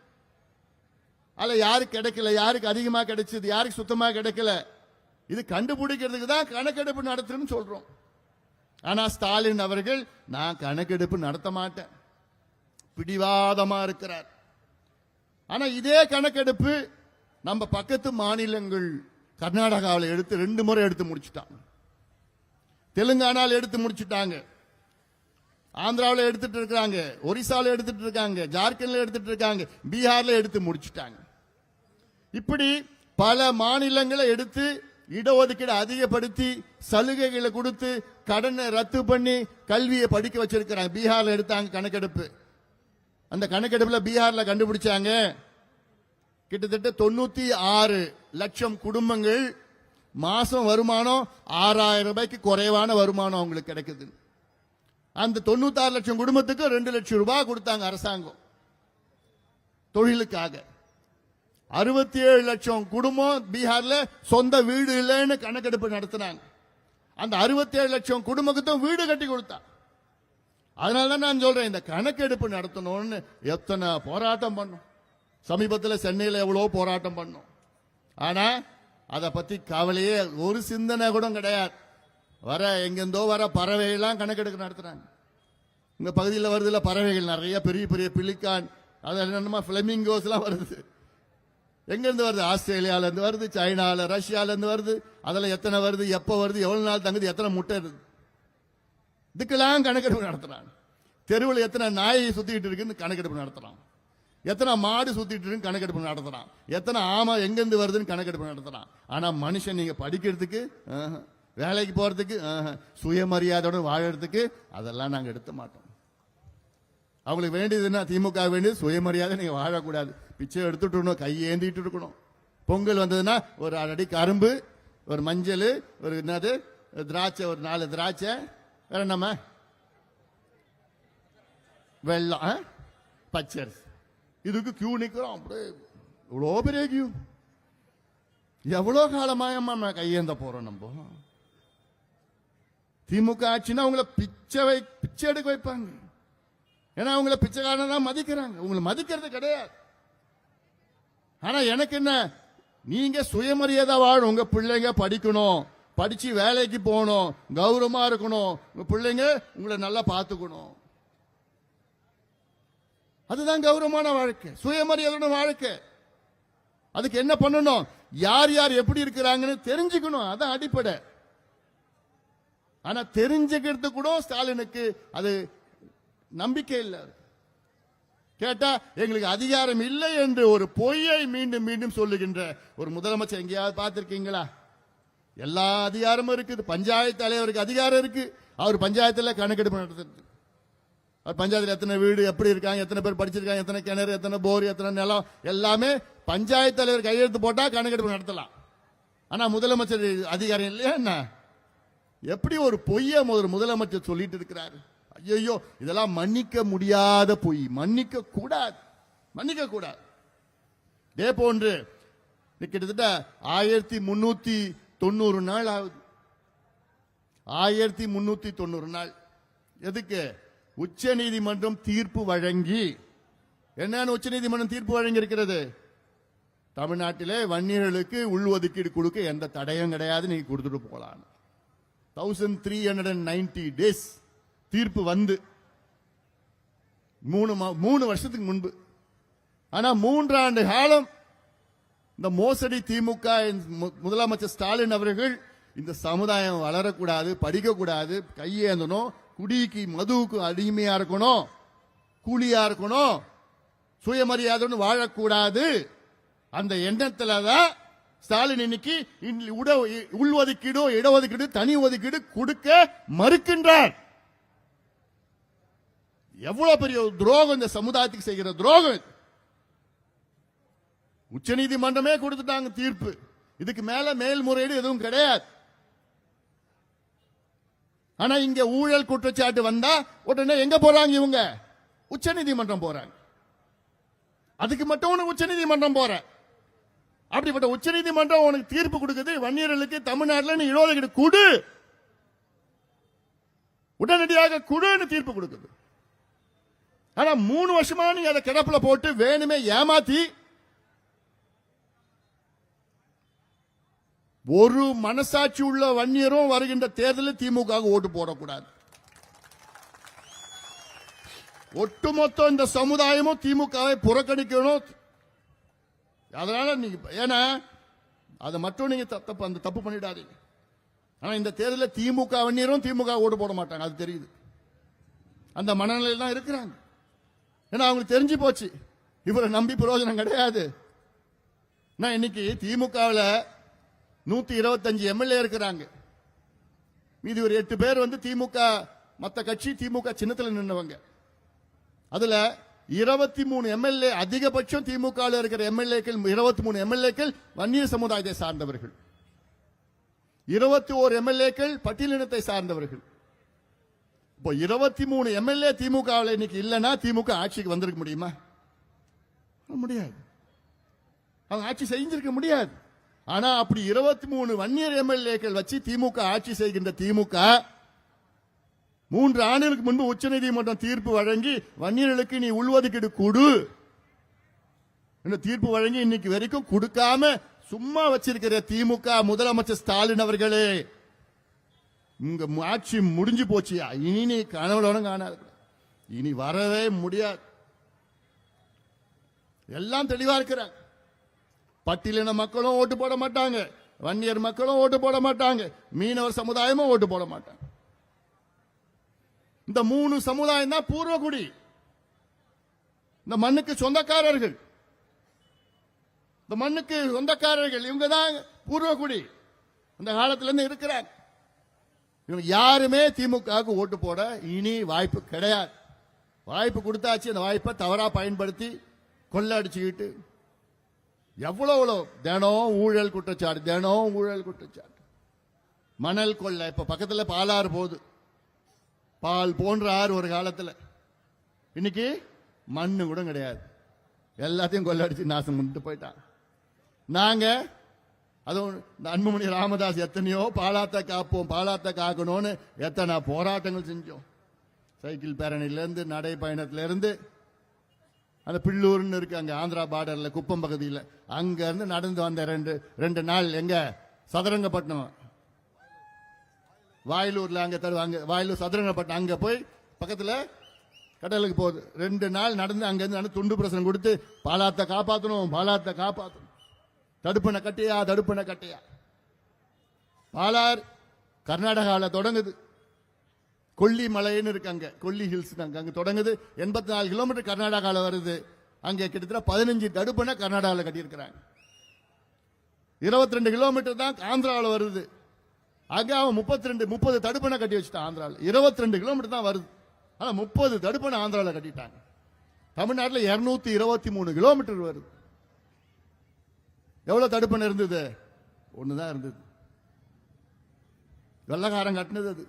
அதுல யாருக்கு கிடைக்கல, யாருக்கு அதிகமா கிடைச்சது, யாருக்கு சுத்தமா கிடைக்கல, இது கண்டுபிடிக்கிறதுக்கு தான் கணக்கெடுப்பு நடத்துன்னு சொல்றோம். ஆனா ஸ்டாலின் அவர்கள் நான் கணக்கெடுப்பு நடத்த மாட்டேன் பிடிவாதமா இருக்கிறார். ஆனா இதே கணக்கெடுப்பு நம்ம பக்கத்து மாநிலங்கள் கர்நாடகாவில் எடுத்து 2 முறை எடுத்து முடிச்சுட்டாங்க, தெலுங்கானாவில் எடுத்து முடிச்சுட்டாங்க, ஆந்திராவில் எடுத்துட்டு இருக்காங்க, ஒரிசால எடுத்துட்டு இருக்காங்க, ஜார்க்கண்ட்ல எடுத்துட்டு இருக்காங்க, பீகார்ல எடுத்து முடிச்சுட்டாங்க. இப்படி பல மாநிலங்களை எடுத்து இடஒதுக்கீடு அதிகப்படுத்தி சலுகைகளை கொடுத்து கடனை ரத்து பண்ணி கல்வியை படிக்க வச்சிருக்கிறாங்க. பீகார்ல எடுத்தாங்க கணக்கெடுப்பு. அந்த கணக்கெடுப்புல பீகார்ல கண்டுபிடிச்சாங்க கிட்டத்தட்ட 96 லட்சம் குடும்பங்கள் மாசம் வருமானம் 6,000 ரூபாய்க்கு குறைவான வருமானம் அவங்களுக்கு கிடைக்குது. அந்த 96 லட்சம் குடும்பத்துக்கு 2 லட்சம் ரூபாய் கொடுத்தாங்க அரசாங்கம் தொழிலுக்காக. 67 லட்சம் குடும்பம் பீகார்ல சொந்த வீடு இல்லைன்னு கணக்கெடுப்பு நடத்தினாங்க. அந்த 67 லட்சம் குடும்பத்துக்கும் வீடு கட்டி கொடுத்தா. அதனாலதான் நான் சொல்றேன், இந்த கணக்கெடுப்பு நடத்தணும்னு எத்தனை போராட்டம் பண்ணும். சமீபத்தில் சென்னையில் எவ்வளோ போராட்டம் பண்ணும். ஆனா அதை பத்தி கவலையே ஒரு சிந்தனை கூட கிடையாது. வர எங்கெந்தோ வர பறவைகள்லாம் கணக்கெடுக்க நடத்துறாங்க. உங்க பகுதியில் வருதுல பறவைகள் நிறைய பெரிய பெரிய பிலிக்கான், அது என்னமா பிளமிங்கோஸ் எல்லாம் வருது. எங்க இருந்து வருது? ஆஸ்திரேலியால இருந்து வருது, சைனால, ரஷ்யால இருந்து வருது. அதெல்லாம் எத்தனை வருது, எப்ப வருது, எவ்வளவு நாள் தங்குது, எத்தனை முட்டை இருக்குது, இதுக்கெல்லாம் கணக்கெடுப்பு நடத்துறாங்க. தெருவில் எத்தனை நாயை சுத்திட்டு இருக்குன்னு கணக்கெடுப்பு நடத்துறான். எத்தனை மாடு சுத்திட்டு இருக்கு கணக்கெடுப்பு நடத்துறான். எத்தனை ஆமா எங்கிருந்து வருதுன்னு கணக்கெடுப்பு நடத்துறான். ஆனா மனுஷன் நீங்க படிக்கிறதுக்கு, வேலைக்கு போறதுக்கு, சுயமரியாதையோட வாழறதுக்கு அதெல்லாம் நாங்க எடுத்த மாட்டோம். அவங்களுக்கு வேண்டியதுன்னா திமுக வேண்டியது சுயமரியாதை. நீங்க வாழக்கூடாது, பிச்சை எடுத்துட்டு இருக்கணும், கையேந்திட்டு இருக்கணும். பொங்கல் வந்ததுன்னா ஒரு அடி கரும்பு, ஒரு மஞ்சள், ஒரு என்னது திராட்சை, ஒரு 4 திராட்சை, வேற என்னம்மா வெள்ளம், பச்சரிசி. இதுக்கு கியூ நிக்கிறோம். அப்படியே இவ்வளோ பெரிய கியூ. எவ்வளோ காலமாயம்மா கையேந்த போறோம் நம்ம. திமுக ஆட்சின்னா அவங்கள பிச்சை எடுக்க வைப்பாங்க. ஏன்னா அவங்கள பிச்சைக்காரனா மதிக்கிறாங்க. உங்களை மதிக்கிறது கிடையாது. ஆனா எனக்கு என்ன, நீங்க சுயமரியாதை வாழும். உங்க பிள்ளைங்க படிக்கணும், படிச்சு வேலைக்கு போகணும், கௌரவமா இருக்கணும், உங்க பிள்ளைங்க உங்களை நல்லா பார்த்துக்கணும். அதுதான் கௌரவமான வாழ்க்கை, சுயமரியாதையோட வாழ்க்கை. அதுக்கு என்ன பண்ணணும்? யார் யார் எப்படி இருக்கிறாங்கன்னு தெரிஞ்சுக்கணும். அதான் அடிப்படை. ஆனா தெரிஞ்சுக்கிறது கூட ஸ்டாலினுக்கு அது நம்பிக்கை இல்லை. கேட்டா எங்களுக்கு அதிகாரம் இல்லை என்று ஒரு பொய்யை மீண்டும் மீண்டும் சொல்லுகின்ற ஒரு முதலமைச்சர் எங்கேயாவது பார்த்திருக்கீங்களா? எல்லா அதிகாரமும் இருக்குது. பஞ்சாயத்து தலைவருக்கு அதிகாரம் இருக்கு. அவர் பஞ்சாயத்துல கணக்கெடுப்பு நடத்துறது. அவர் பஞ்சாயத்துல எத்தனை வீடு, எப்படி இருக்காங்க, எத்தனை பேர் படிச்சிருக்காங்க, எத்தனை கிணறு, எத்தனை போர், எத்தனை நிலம், எல்லாமே பஞ்சாயத்து தலைவர் கையெழுத்து போட்டா கணக்கெடுப்பு நடத்தலாம். ஆனா முதலமைச்சர் அதிகாரம் இல்லையா என்ன? எப்படி ஒரு பொய்ய முதலமைச்சர் சொல்லிட்டு இருக்கிறாரு? ஐயோ, இதெல்லாம் மன்னிக்க முடியாத பொய். மன்னிக்க கூடாது, மன்னிக்க கூடாது. இதே போன்று கிட்டத்தட்ட 1390 நாள் ஆகுது. 1390 நாள். எதுக்கு? உச்ச நீதிமன்றம் தீர்ப்பு வழங்கி. என்னன்னு உச்ச நீதிமன்றம் தீர்ப்பு வழங்கி இருக்கிறது? தமிழ்நாட்டிலே வன்னியர்களுக்கு உள்ஒதுக்கீடு கொடுக்க எந்த தடையும் கிடையாது, நீங்க கொடுத்துட்டு போகலாம். 1390 days தீர்ப்பு வந்து 3 வருஷத்துக்கு முன்பு. ஆனா 3 ஆண்டு காலம் இந்த மோசடி திமுக முதலமைச்சர் ஸ்டாலின் அவர்கள் இந்த சமுதாயம் வளரக்கூடாது, படிக்கக்கூடாது, கையேந்தணும், குடிக்கு மதுவுக்கு அடிமையா இருக்கணும், கூலியா இருக்கணும், சுயமரியாதை வாழக்கூடாது, அந்த எண்ணத்துல தான் ஸ்டாலின் இன்னைக்கு உள்ஒதுக்கீடு, இடஒதுக்கீடு, தனி ஒதுக்கீடு கொடுக்க மறுக்கின்றார். எவ்வளவு பெரிய துரோகம் இந்த சமுதாயத்துக்கு செய்கிற துரோகம். உச்ச நீதிமன்றமே கொடுத்துட்டாங்க தீர்ப்பு. இதுக்கு மேல மேல்முறையீடு எதுவும் கிடையாது. ஆனா இங்க ஊழல் குற்றச்சாட்டு வந்தா உடனே எங்க போறாங்க இவங்க? உச்ச நீதிமன்றம் போறாங்க. அதுக்கு மட்டும் உச்ச நீதிமன்றம் போற. அப்படிப்பட்ட உச்ச நீதிமன்றம் உனக்கு தீர்ப்பு கொடுக்குது, வன்னியர்களுக்கு தமிழ்நாட்டில் இடஒதுக்கீடு கொடு, உடனடியாக கொடுன்னு தீர்ப்பு கொடுக்குது. ஆனா 3 வருஷமா நீ அதை கிடப்புல போட்டு வேணுமே ஏமாத்தி ஒரு மனசாட்சி உள்ள வன்னியரும் வருகின்ற தேர்தலில் திமுக ஓட்டு போடக்கூடாது. ஒட்டுமொத்த இந்த சமுதாயமும் திமுகவை புறக்கணிக்கணும். அதனால நீங்க ஏன்னா அதை மட்டும் நீங்க தப்பு பண்ணிடாதீங்க. ஆனா இந்த தேர்தலில் திமுக வன்னியரும் திமுக ஓட்டு போட மாட்டாங்க, அது தெரியுது. அந்த மனநிலையில் தான் இருக்கிறாங்க. ஏன்னா அவங்களுக்கு தெரிஞ்சு போச்சு இவரை நம்பி பிரயோஜனம் கிடையாது. நான் இன்னைக்கு திமுகவில் 125 எம்எல்ஏ இருக்கிறாங்க. மீதி ஒரு 8 பேர் வந்து திமுக மத்த கட்சி திமுக சின்னத்தில் நின்றவங்க. அதுல 23 எம்எல்ஏ அதிகபட்சம் திமுக இருக்கிற எம்எல்ஏக்கள் 23 எம்எல்ஏக்கள் வன்னியர் சமுதாயத்தை சார்ந்தவர்கள். 21 எம்எல்ஏக்கள் பட்டியலினத்தை சார்ந்தவர்கள். இப்போ 23 எம்எல்ஏ திமுகவில் இன்னைக்கு இல்லைன்னா திமுக ஆட்சிக்கு வந்திருக்க முடியுமா? முடியாது. அவங்க ஆட்சி செஞ்சிருக்க முடியாது. ஆனா அப்படி 23 வன்னியர் எம்எல்ஏக்கள் வச்சு திமுக ஆட்சி செய்கின்ற திமுக 3 ஆண்டுகளுக்கு முன்பு உச்சநீதிமன்றம் தீர்ப்பு வழங்கி வன்னியர்களுக்கு நீ உள்ஒதுக்கீடு கொடு தீர்ப்பு வழங்கி இன்னைக்கு வரைக்கும் கொடுக்காம சும்மா வச்சிருக்கிற திமுக முதலமைச்சர் ஸ்டாலின் அவர்களே, உங்க ஆட்சி முடிஞ்சு போச்சியா? இனி நீ கனவுலோடும் காணாது, இனி வரவே முடியாது. எல்லாம் தெளிவா இருக்கிறாங்க. பட்டியலின மக்களும் ஓட்டு போட மாட்டாங்க, வன்னியர் மக்களும் ஓட்டு போட மாட்டாங்க, மீனவர் சமுதாயமும் ஓட்டு போட மாட்டாங்க. இந்த 3 சமுதாயம் தான் பூர்வகுடி, இந்த மண்ணுக்கு சொந்தக்காரர்கள். இந்த மண்ணுக்கு சொந்தக்காரர்கள் இவங்க தான் பூர்வகுடி. அந்த காலத்துல இருந்து இருக்கிறாங்க. இவங்க யாருமே திமுகவுக்கு ஓட்டு போட இனி வாய்ப்பு கிடையாது. வாய்ப்பு கொடுத்தாச்சு, அந்த வாய்ப்பை தவறா பயன்படுத்தி கொள்ளடிச்சுக்கிட்டு எவ்வளவு தினம் ஊழல் குற்றச்சாட்டு, தினம் ஊழல் குற்றச்சாட்டு, மணல் கொள்ளை. இப்ப பக்கத்துல பாலாறு போகுது, பால் போன்ற ஆறு ஒரு காலத்துல, இன்னைக்கு மண்ணு கூட கிடையாது, எல்லாத்தையும் கொள்ளடிச்சு நாசம் பண்ணிட்டு போயிட்டான். நாங்க அதுவும் அன்புமணி ராமதாஸ் எத்தனையோ பாலாத்தை காப்போம், பாலாத்தை காக்கணும்னு எத்தனை போராட்டங்கள் செஞ்சோம். சைக்கிள் பேரணியிலிருந்து நடைப்பயணத்திலிருந்து அந்த பில்லூர்னு இருக்கு அங்க ஆந்திரா பார்டர்ல குப்பம் பகுதியில், அங்க இருந்து நடந்து வந்த ரெண்டு நாள் எங்க சதுரங்கப்பட்டினம் வாயிலூர்ல அங்க வாயிலூர் சதுரங்கப்பட்டினம் அங்க போய் பக்கத்துல கடலுக்கு போகுது. 2 நாள் நடந்து அங்க இருந்து துண்டு பிரசனம் கொடுத்து பாலாத்தை காப்பாற்றணும், பாலாத்தை காப்பாற்றணும், தடுப்பணை கட்டியா, தடுப்பணை கட்டியா. பாலார் கர்நாடகாவில் தொடங்குது, கொல்லி மலைன்னு இருக்கு அங்க, கொல்லி ஹில்ஸ் அங்க தொடங்குது. 84 கிலோமீட்டர் கர்நாடகாவில் வருது. அங்க கிட்டத்தட்ட 15 தடுப்பணை கர்நாடகாவில் கட்டியிருக்கிறாங்க. 22 கிலோமீட்டர் தான் ஆந்திராவில் வருது. அங்க அவன் 30 தடுப்பணை கட்டி வச்சுட்டான் ஆந்திராவில். 22 கிலோமீட்டர் தான் வருது, ஆனா 30 தடுப்பணை ஆந்திராவில் கட்டிட்டாங்க. தமிழ்நாட்டில் 223 கிலோமீட்டர் வருது. எவ்வளவு தடுப்பணை இருந்தது? ஒண்ணுதான் இருந்தது, வெள்ளக்காரன் கட்டினது. அது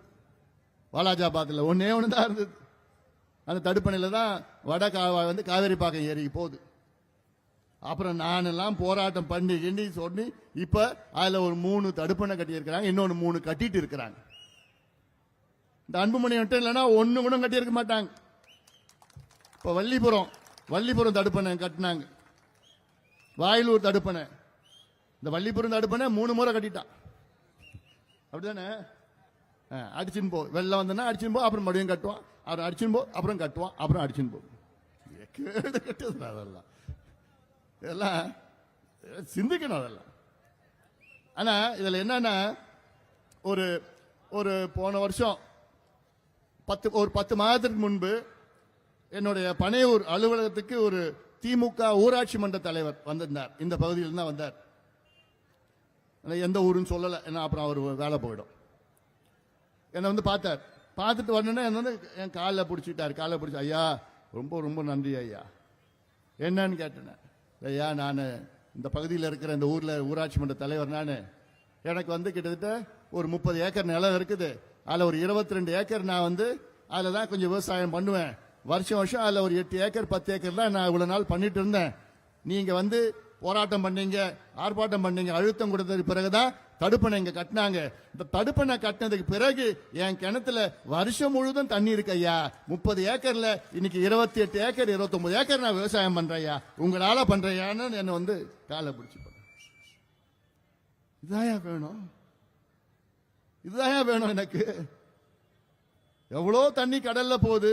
வாலாஜாபாத்தில் ஒன்னே ஒண்ணுதான் இருந்தது. அந்த தடுப்பணையில தான் வட காவாய் காவேரி பாக்கம் ஏறிக்கு போகுது. அப்புறம் நானெல்லாம் போராட்டம் பண்ணி கிண்டி சொல்லி இப்ப அதுல ஒரு 3 தடுப்பணை கட்டி இருக்கிறாங்க, இன்னொன்னு 3 கட்டிட்டு இருக்கிறாங்க. இந்த அன்புமணி மட்டும் இல்லைன்னா 1 கூட கட்டி இருக்க மாட்டாங்க. இப்ப வள்ளிபுரம் தடுப்பணை கட்டினாங்க, வாயிலூர் தடுப்பணை. இந்த வள்ளிபுரம் தடுப்பணை 3 முறை கட்டிட்டான். அப்படிதானே? அடிச்சுன்னு போ, வெள்ளம் வந்தனா அடிச்சுன்னு போ, அப்புறம் மறுபடியும் கட்டுவான், அப்புறம் அடிச்சுன்னு போ, அப்புறம் கட்டுவான், அப்புறம் அடிச்சுன்னு போ. கேடு கட்டுறது அதெல்லாம், இதெல்லாம் சிந்திக்கணும் அதெல்லாம். ஆனா இதுல என்னன்னா, ஒரு போன வருஷம் 10 மாதத்துக்கு முன்பு என்னுடைய பனையூர் அலுவலகத்துக்கு ஒரு திமுக ஊராட்சி மன்ற தலைவர் வந்திருந்தார். இந்த பகுதியில் தான் வந்தார். எந்த ஊருன்னு சொல்லல, ஏன்னா அப்புறம் அவர் வேலை போயிடும். என்னை பார்த்தார். பார்த்துட்டு வரணுன்னா என் காலில் பிடிச்சிட்டார். காலில் பிடிச்சி, ஐயா ரொம்ப ரொம்ப நன்றி ஐயா. என்னன்னு கேட்டேன். ஐயா, நான் இந்த பகுதியில் இருக்கிற இந்த ஊர்ல ஊராட்சி மன்ற தலைவர். நான் எனக்கு கிட்டத்தட்ட ஒரு 30 ஏக்கர் நிலம் இருக்குது. அதில் ஒரு 22 ஏக்கர் நான் அதில் தான் கொஞ்சம் விவசாயம் பண்ணுவேன். வருஷம் அதில் ஒரு 8 ஏக்கர் 10 ஏக்கர் தான் நான் இவ்வளவு நாள் பண்ணிட்டு இருந்தேன். நீங்க போராட்டம் பண்ணீங்க, ஆர்ப்பாட்டம் பண்ணீங்க, அழுத்தம் கொடுத்ததுக்கு பிறகுதான் தடுப்பணை இங்க கட்டினாங்க. இந்த தடுப்பணை கட்டினதுக்கு பிறகு என் கிணத்துல வருஷம் முழுதும் தண்ணி இருக்கு ஐயா. 30 ஏக்கர்ல இன்னைக்கு 28 ஏக்கர் 29 ஏக்கர் நான் விவசாயம் பண்றேன் ஐயா, உங்களால பண்றையான்னு என்ன காலை பிடிச்சு. இதாயா வேணும், இதுதாயா வேணும் எனக்கு. எவ்வளோ தண்ணி கடல்ல போகுது,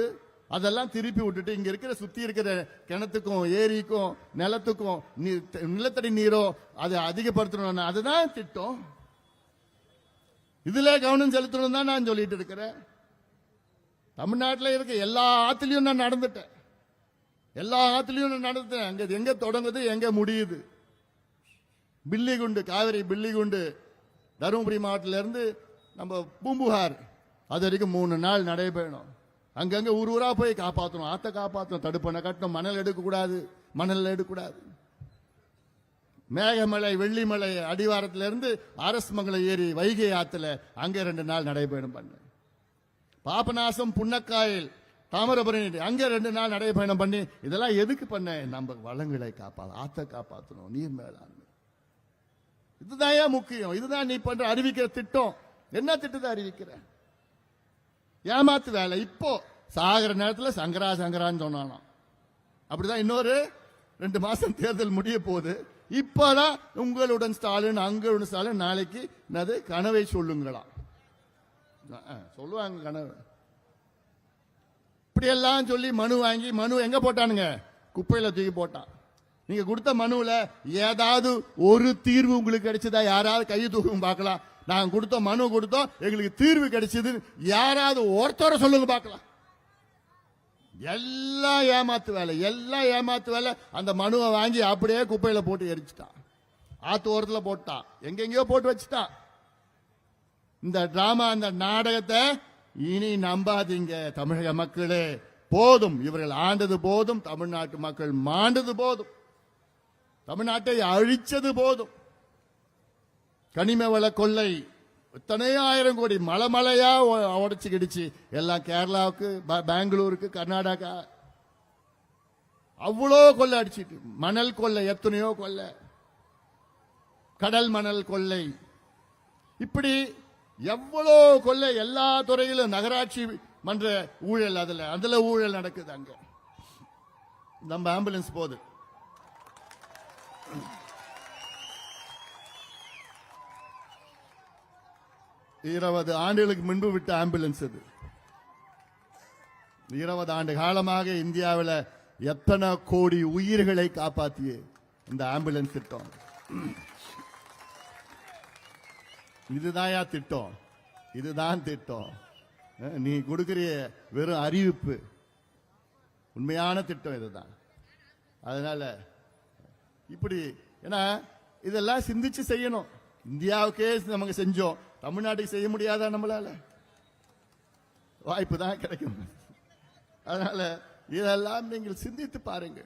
அதெல்லாம் திருப்பி விட்டுட்டு இங்க இருக்கிற சுத்தி இருக்கிற கிணத்துக்கும் ஏரிக்கும் நிலத்துக்கும் நிலத்தடி நீரோ அதை அதிகப்படுத்தணும். அதுதான் திட்டம். இதுல கவனம் செலுத்தணும் தான் நான் சொல்லிட்டு இருக்கிறேன். தமிழ்நாட்டில் இருக்க எல்லா ஆத்துலயும் நான் நடந்துட்டேன், எல்லா ஆத்துலயும் நான் நடந்துட்டேன். அங்க எங்க தொடங்குது எங்க முடியுது. பில்லிகுண்டு, காவிரி பில்லிகுண்டு தருமபுரி மாவட்டத்தில இருந்து நம்ம பூம்புகார் அது வரைக்கும் 3 நாள் நடைபெறணும். அங்கங்க ஊரா போய் காப்பாற்றணும், ஆத்த காப்பாற்றணும், தடுப்பணை கட்டணும், மணல் எடுக்கக்கூடாது. மேகமலை வெள்ளிமலை அடிவாரத்திலிருந்து அரசமங்கலம் ஏறி வைகை ஆத்துல அங்க 2 நாள் நடைபயணம் பண்ண. பாபநாசம் புன்னக்காயில் தாமிரபரணி அங்க 2 நாள் நடைபயணம் பண்ணி. இதெல்லாம் எதுக்கு பண்ண? நம்ம வளங்களை ஆத்த காப்பாற்றணும், நீர் மேலாண்மை. இதுதான் முக்கியம். இதுதான் நீ பண்ற அறிவிக்கிற திட்டம். என்ன திட்டத்தை அறிவிக்கிற? ஏமாத்து வேலை. இப்போ சாகர நேரத்தில் சங்கரான்னு சொன்னாலும் அப்படிதான். இன்னொரு 2 மாசம் தேர்தல் முடிய போகுது. இப்பதான் உங்களுடன் ஸ்டாலின் அங்களுடன் ஸ்டாலின் நாளைக்கு என்னது கனவை சொல்லுங்களா சொல்லுவாங்க. கனவு இப்படி எல்லாம் சொல்லி மனு வாங்கி மனு எங்க போட்டானுங்க? குப்பையில தூக்கி போட்டான். நீங்க கொடுத்த மனுவில் ஏதாவது ஒரு தீர்வு உங்களுக்கு கிடைச்சதா? யாராவது கையை தூக்கும் பார்க்கலாம். நாங்க கொடுத்த மனு கொடுத்தோம், எங்களுக்கு தீர்வு கிடைச்சது யாராவது ஒருத்தர சொல்லுங்க பார்க்கலாம். எல்லாம் ஏமாத்து வேலை, எல்லாம் ஏமாத்து வேலை. அந்த மனுவை வாங்கி அப்படியே குப்பையில போட்டு எரிச்சுட்டான். ஆத்து ஓரத்தில் போட்டான், எங்கெங்கயோ போட்டு வச்சுட்டான். இந்த டிராமா, இந்த நாடகத்தை இனி நம்பாதீங்க தமிழக மக்களே. போதும், இவர்கள் ஆண்டது போதும். தமிழ்நாட்டு மக்கள் மாண்டது போதும். தமிழ்நாட்டை அழிச்சது போதும். கனிம வள கொள்ளை இத்தனை 1000 கோடி மலையா உடைச்சு கிடிச்சு எல்லாம் கேரளாவுக்கு, பெங்களூருக்கு, கர்நாடகா அவ்வளோ கொள்ளை அடிச்சிட்டு. மணல் கொள்ளை எத்தனையோ கொள்ளை, கடல் மணல் கொள்ளை, இப்படி எவ்வளோ கொள்ளை. எல்லா துறையிலும் நகராட்சி மன்ற ஊழல், அதுல ஊழல் நடக்குது. அங்க நம்ம ஆம்புலன்ஸ் போகுது. 20 ஆண்டுகளுக்கு முன்பு விட்ட ஆம்புலன்ஸ் அது. 20 ஆண்டு காலமாக இந்தியாவில் எத்தனை கோடி உயிர்களை காப்பாற்றிய இந்த ஆம்புலன்ஸ் திட்டம். இதுதான் திட்டம், இதுதான் திட்டம். நீ கொடுக்கிற வெறும் அறிவிப்பு, உண்மையான திட்டம் இதுதான். அதனால இப்படி ஏன்னா இதெல்லாம் சிந்திச்சு செய்யணும். இந்தியாவுக்கே நமக்கு செஞ்சோம், தமிழ்நாட்டுக்கு செய்ய முடியாதா? நம்மளால வாய்ப்பு தான் கிடைக்கும். அதனால இதெல்லாம் நீங்கள் சிந்தித்து பாருங்க.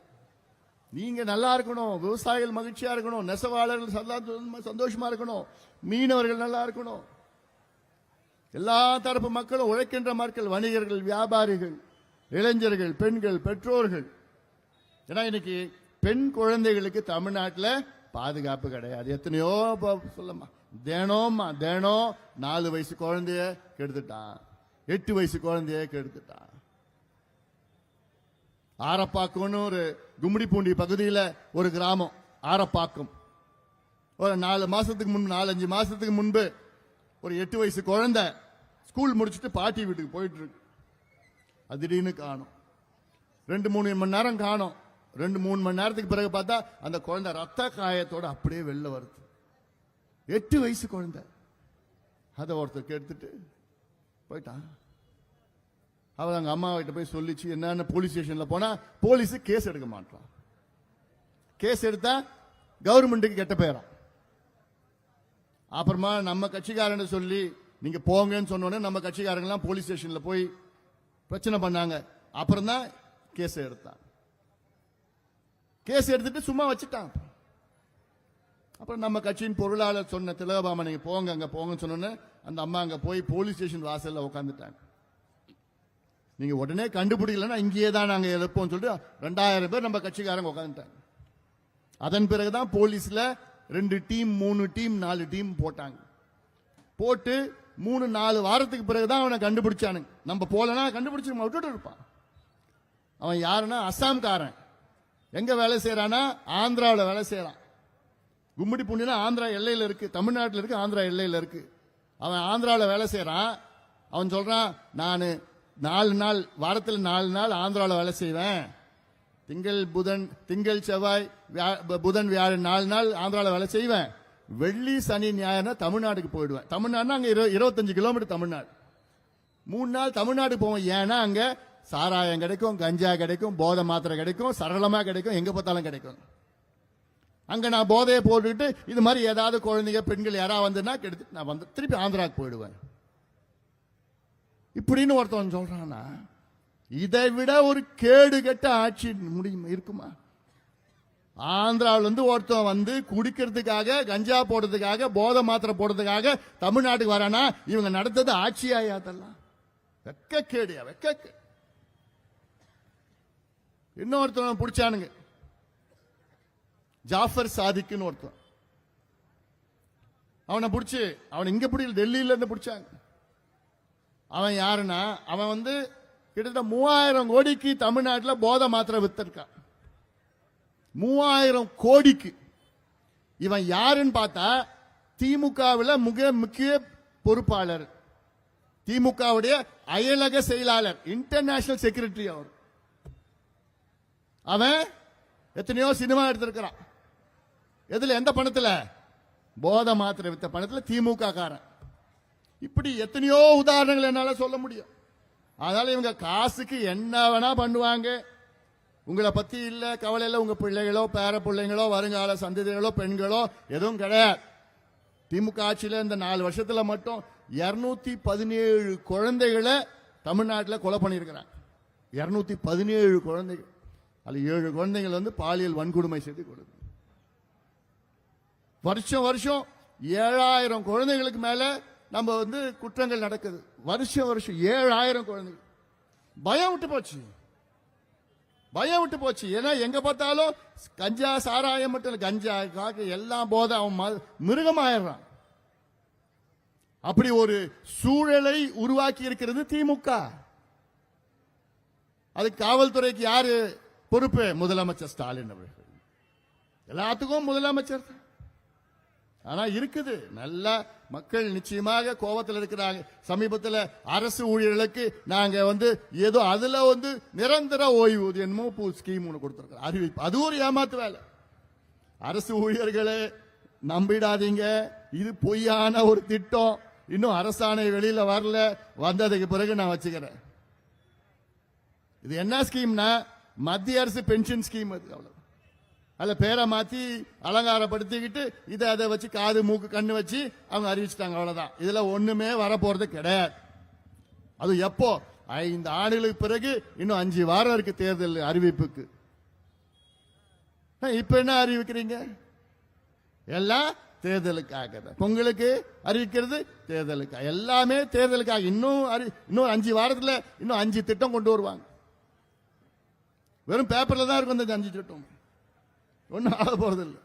நீங்க நல்லா இருக்கணும், விவசாயிகள் மகிழ்ச்சியா இருக்கணும், நெசவாளர்கள் சந்தோஷமா இருக்கணும், மீனவர்கள் நல்லா இருக்கணும், எல்லா தரப்பு மக்களும், உழைக்கின்ற மக்கள், வணிகர்கள், வியாபாரிகள், இளைஞர்கள், பெண்கள், பெற்றோர்கள். ஏன்னா இன்னைக்கு பெண் குழந்தைகளுக்கு தமிழ்நாட்டில் பாதுகாப்பு கிடையாது. எத்தனையோ சொல்லமா தினம் 4 வயசு குழந்தைய கெடுத்துட்டான், 8 வயசு குழந்தைய கெடுத்துட்டான். ஆரப்பாக்கம்னு ஒரு கும்மிடிப்பூண்டி பகுதியில் ஒரு கிராமம் ஆரப்பாக்கம். ஒரு 4 மாசத்துக்கு முன்பு, 4-5 மாசத்துக்கு முன்பு ஒரு 8 வயசு குழந்தை ஸ்கூல் முடிச்சுட்டு பாட்டி வீட்டுக்கு போயிட்டு இருக்கு. அது திடீர்னு காணும். 2-3 மணி நேரம் காணும். 2-3 மணி நேரத்துக்கு பிறகு பார்த்தா அந்த குழந்தை ரத்த காயத்தோட அப்படியே வெளில வருது. 8 வயசு குழந்தை. அதை ஒருத்தர் எடுத்துட்டு போயிட்டான். அவன் அங்க அம்மா கிட்ட போய் சொல்லிச்சு. என்னன்னு போலீஸ் ஸ்டேஷன்ல போனா போலீஸ் கேஸ் எடுக்க மாட்டான். கேஸ் எடுத்தா கவர்மெண்ட்டுக்கு கெட்ட பேராம். அப்புறமா நம்ம கட்சிக்காரன் சொல்லி நீங்க போங்கன்னு சொன்னோன்னே நம்ம கட்சிக்காரங்களாம் போலீஸ் ஸ்டேஷன்ல போய் பிரச்சனை பண்ணாங்க. அப்புறம் தான் கேஸ் எடுத்தான். கேஸ் எடுத்துட்டு சும்மா வச்சுட்டான். அப்புறம் நம்ம கட்சியின் பொருளாளர் சொன்ன திலகபாமா நீங்க போங்க அங்க போங்கன்னு சொன்னோன்னே அந்த அம்மா அங்க போய் போலீஸ் ஸ்டேஷன் வாசல்ல உட்காந்துட்டாங்க. நீங்க உடனே கண்டுபிடிக்கலன்னா இங்கேயே தான் நாங்க எழுப்போம் சொல்லிட்டு 2000 பேர் நம்ம கட்சிக்காரங்க உட்காந்துட்டாங்க. அதன் பிறகுதான் போலீஸ்ல 2 டீம், 3 டீம், 4 டீம் போட்டாங்க. போட்டு 3-4 வாரத்துக்கு பிறகுதான் அவனை கண்டுபிடிச்சானுங்க. நம்ம போலனா கண்டுபிடிச்சு விட்டுட்டு இருப்பான். அவன் யாருன்னா அசாம்காரன். எங்க வேலை செய்யறானா? ஆந்திராவில் வேலை செய்யறான். கும்மிடி பூண்டினா ஆந்திரா எல்லையில் இருக்கு, தமிழ்நாட்டில் இருக்கு, ஆந்திரா எல்லையில் இருக்கு. அவன் ஆந்திராவில் வேலை செய்யறான். அவன் சொல்றான், நான் 4 நாள் வாரத்தில் 4 நாள் ஆந்திராவில் வேலை செய்வேன். திங்கள் செவ்வாய் புதன் வியாழன் 4 நாள் ஆந்திராவில் வேலை செய்வேன். வெள்ளி சனி ஞாயிறுனா தமிழ்நாட்டுக்கு போயிடுவேன். தமிழ்நாடுனா அங்க 25 கிலோமீட்டர் தமிழ்நாடு. 3 நாள் தமிழ்நாடு போவேன். ஏன்னா அங்க சாராயம் கிடைக்கும், கஞ்சா கிடைக்கும், போதை மாத்திரை கிடைக்கும், சரளமா கிடைக்கும், எங்க பார்த்தாலும் கிடைக்கும். அங்க நான் போதையை போட்டுக்கிட்டு இது மாதிரி ஏதாவது குழந்தைங்க பெண்கள் யாராவது வந்துன்னா கெடுத்து நான் வந்து திருப்பி ஆந்திராவுக்கு போயிடுவேன் இப்படின்னு ஒருத்தவன் சொல்றானா? இதை விட ஒரு கேடு கெட்ட ஆட்சி முடியுமா, இருக்குமா? ஆந்திராவில இருந்து ஒருத்தன் வந்து குடிக்கிறதுக்காக, கஞ்சா போடுறதுக்காக, போதை மாத்திரை போடுறதுக்காக தமிழ்நாட்டுக்கு வரானா இவங்க நடத்தது ஆட்சியாயா? அதெல்லாம் வெக்கக்கேடியா, வெக்கக்கேடு. இன்னொருத்தன் பிடிச்சானுங்க, ஜாஃபர் சாதிக்குன்னு ஒருத்தன். அவனை பிடிச்சு, அவன் இங்க பிடிக்கல, டெல்லியில இருந்து பிடிச்சாங்க. அவன் யாருன்னா, அவன் வந்து கிட்டத்தட்ட 3000 கோடிக்கு தமிழ்நாட்டில் போதை மாத்திரை வித்திருக்கான். 3000 கோடிக்கு. இவன் யாருன்னு பார்த்தா திமுகவில் முக்கிய பொறுப்பாளர், திமுகவுடைய அயலக செயலாளர், இன்டர்நேஷனல் செக்ரட்டரி. அவர் அவன் எத்தனையோ சினிமா எடுத்திருக்கிறான். எதுல? எந்த பணத்துல? போதை மாத்திரை வித்த பணத்துல. திமுக காரன். இப்படி எத்தனையோ உதாரணங்கள் என்னால சொல்ல முடியும். அதனால இவங்க காசுக்கு என்ன வேணா பண்ணுவாங்க. உங்களை பத்தி இல்ல கவலை இல்ல. உங்க பிள்ளைகளோ, பேர பிள்ளைங்களோ, வருங்கால சந்ததிகளோ, பெண்களோ எதுவும் கிடையாது. திமுக ஆட்சியில இந்த 4 வருஷத்துல மட்டும் 217 குழந்தைகளை தமிழ்நாட்டில் கொலை பண்ணியிருக்கிறாங்க. 217 குழந்தைகள். அது 7 குழந்தைகள் வந்து பாலியல் வன்கொடுமை செய்து கொடுக்கும். வருஷம் வருஷம் 7000 குழந்தைகளுக்கு மேல நம்ம வந்து குற்றங்கள் நடக்குது. வருஷம் வருஷம் 7000 குழந்தைகள். பயம் விட்டு போச்சு, பயம் விட்டு போச்சு. ஏன்னா எங்க பார்த்தாலும் கஞ்சா, சாராயம் மட்டும் இல்ல, கஞ்சா, காக்கு எல்லாம் போதை. அவன் மிருகமாயிடுறான். அப்படி ஒரு சூழலை உருவாக்கி இருக்கிறது திமுக. அது காவல்துறைக்கு யாரு பொறுப்பு? முதலமைச்சர் ஸ்டாலின் அவர்கள். எல்லாத்துக்கும் முதலமைச்சர். ஆனா இருக்குது நல்ல மக்கள் நிச்சயமாக கோபத்தில் இருக்கிறாங்க. சமீபத்தில் அரசு ஊழியர்களுக்கு நாங்க வந்து ஏதோ அதுல வந்து நிரந்தர ஓய்வூதியமோ ஸ்கீம் ஒன்று கொடுத்திருக்கிறோம், அறிவிப்பு. அது ஒரு ஏமாத்து வேலை. அரசு ஊழியர்களை நம்பிடாதீங்க, இது பொய்யான ஒரு திட்டம். இன்னும் அரசாணை வெளியில வரல, வந்ததுக்கு பிறகு நான் வச்சுக்கிறேன். இது என்ன ஸ்கீம்னா மத்திய அரசு பென்ஷன் ஸ்கீம். அது அவ்வளவு. அதுல பேரை மாத்தி அலங்காரப்படுத்திக்கிட்டு இதை அதை வச்சு காது மூக்கு கண்ணு வச்சு அவங்க அறிவிச்சிட்டாங்க, அவ்வளவுதான். இதுல ஒண்ணுமே வரப்போறது கிடையாது. அது எப்போ? 5 ஆண்டுகளுக்கு பிறகு. இன்னும் 5 வாரம் இருக்கு தேர்தல் அறிவிப்புக்கு. இப்ப என்ன அறிவிக்கிறீங்க? எல்லாம் தேர்தலுக்காக. பொங்கலுக்கு அறிவிக்கிறது தேர்தலுக்காக, எல்லாமே தேர்தலுக்காக. இன்னும் 5 வாரத்தில் இன்னும் 5 திட்டம் கொண்டு வருவாங்க. வெறும் பேப்பர்ல தான் இருக்கும் அந்த 5 திட்டம், ஒன்னும் ஆக போறது இல்லை.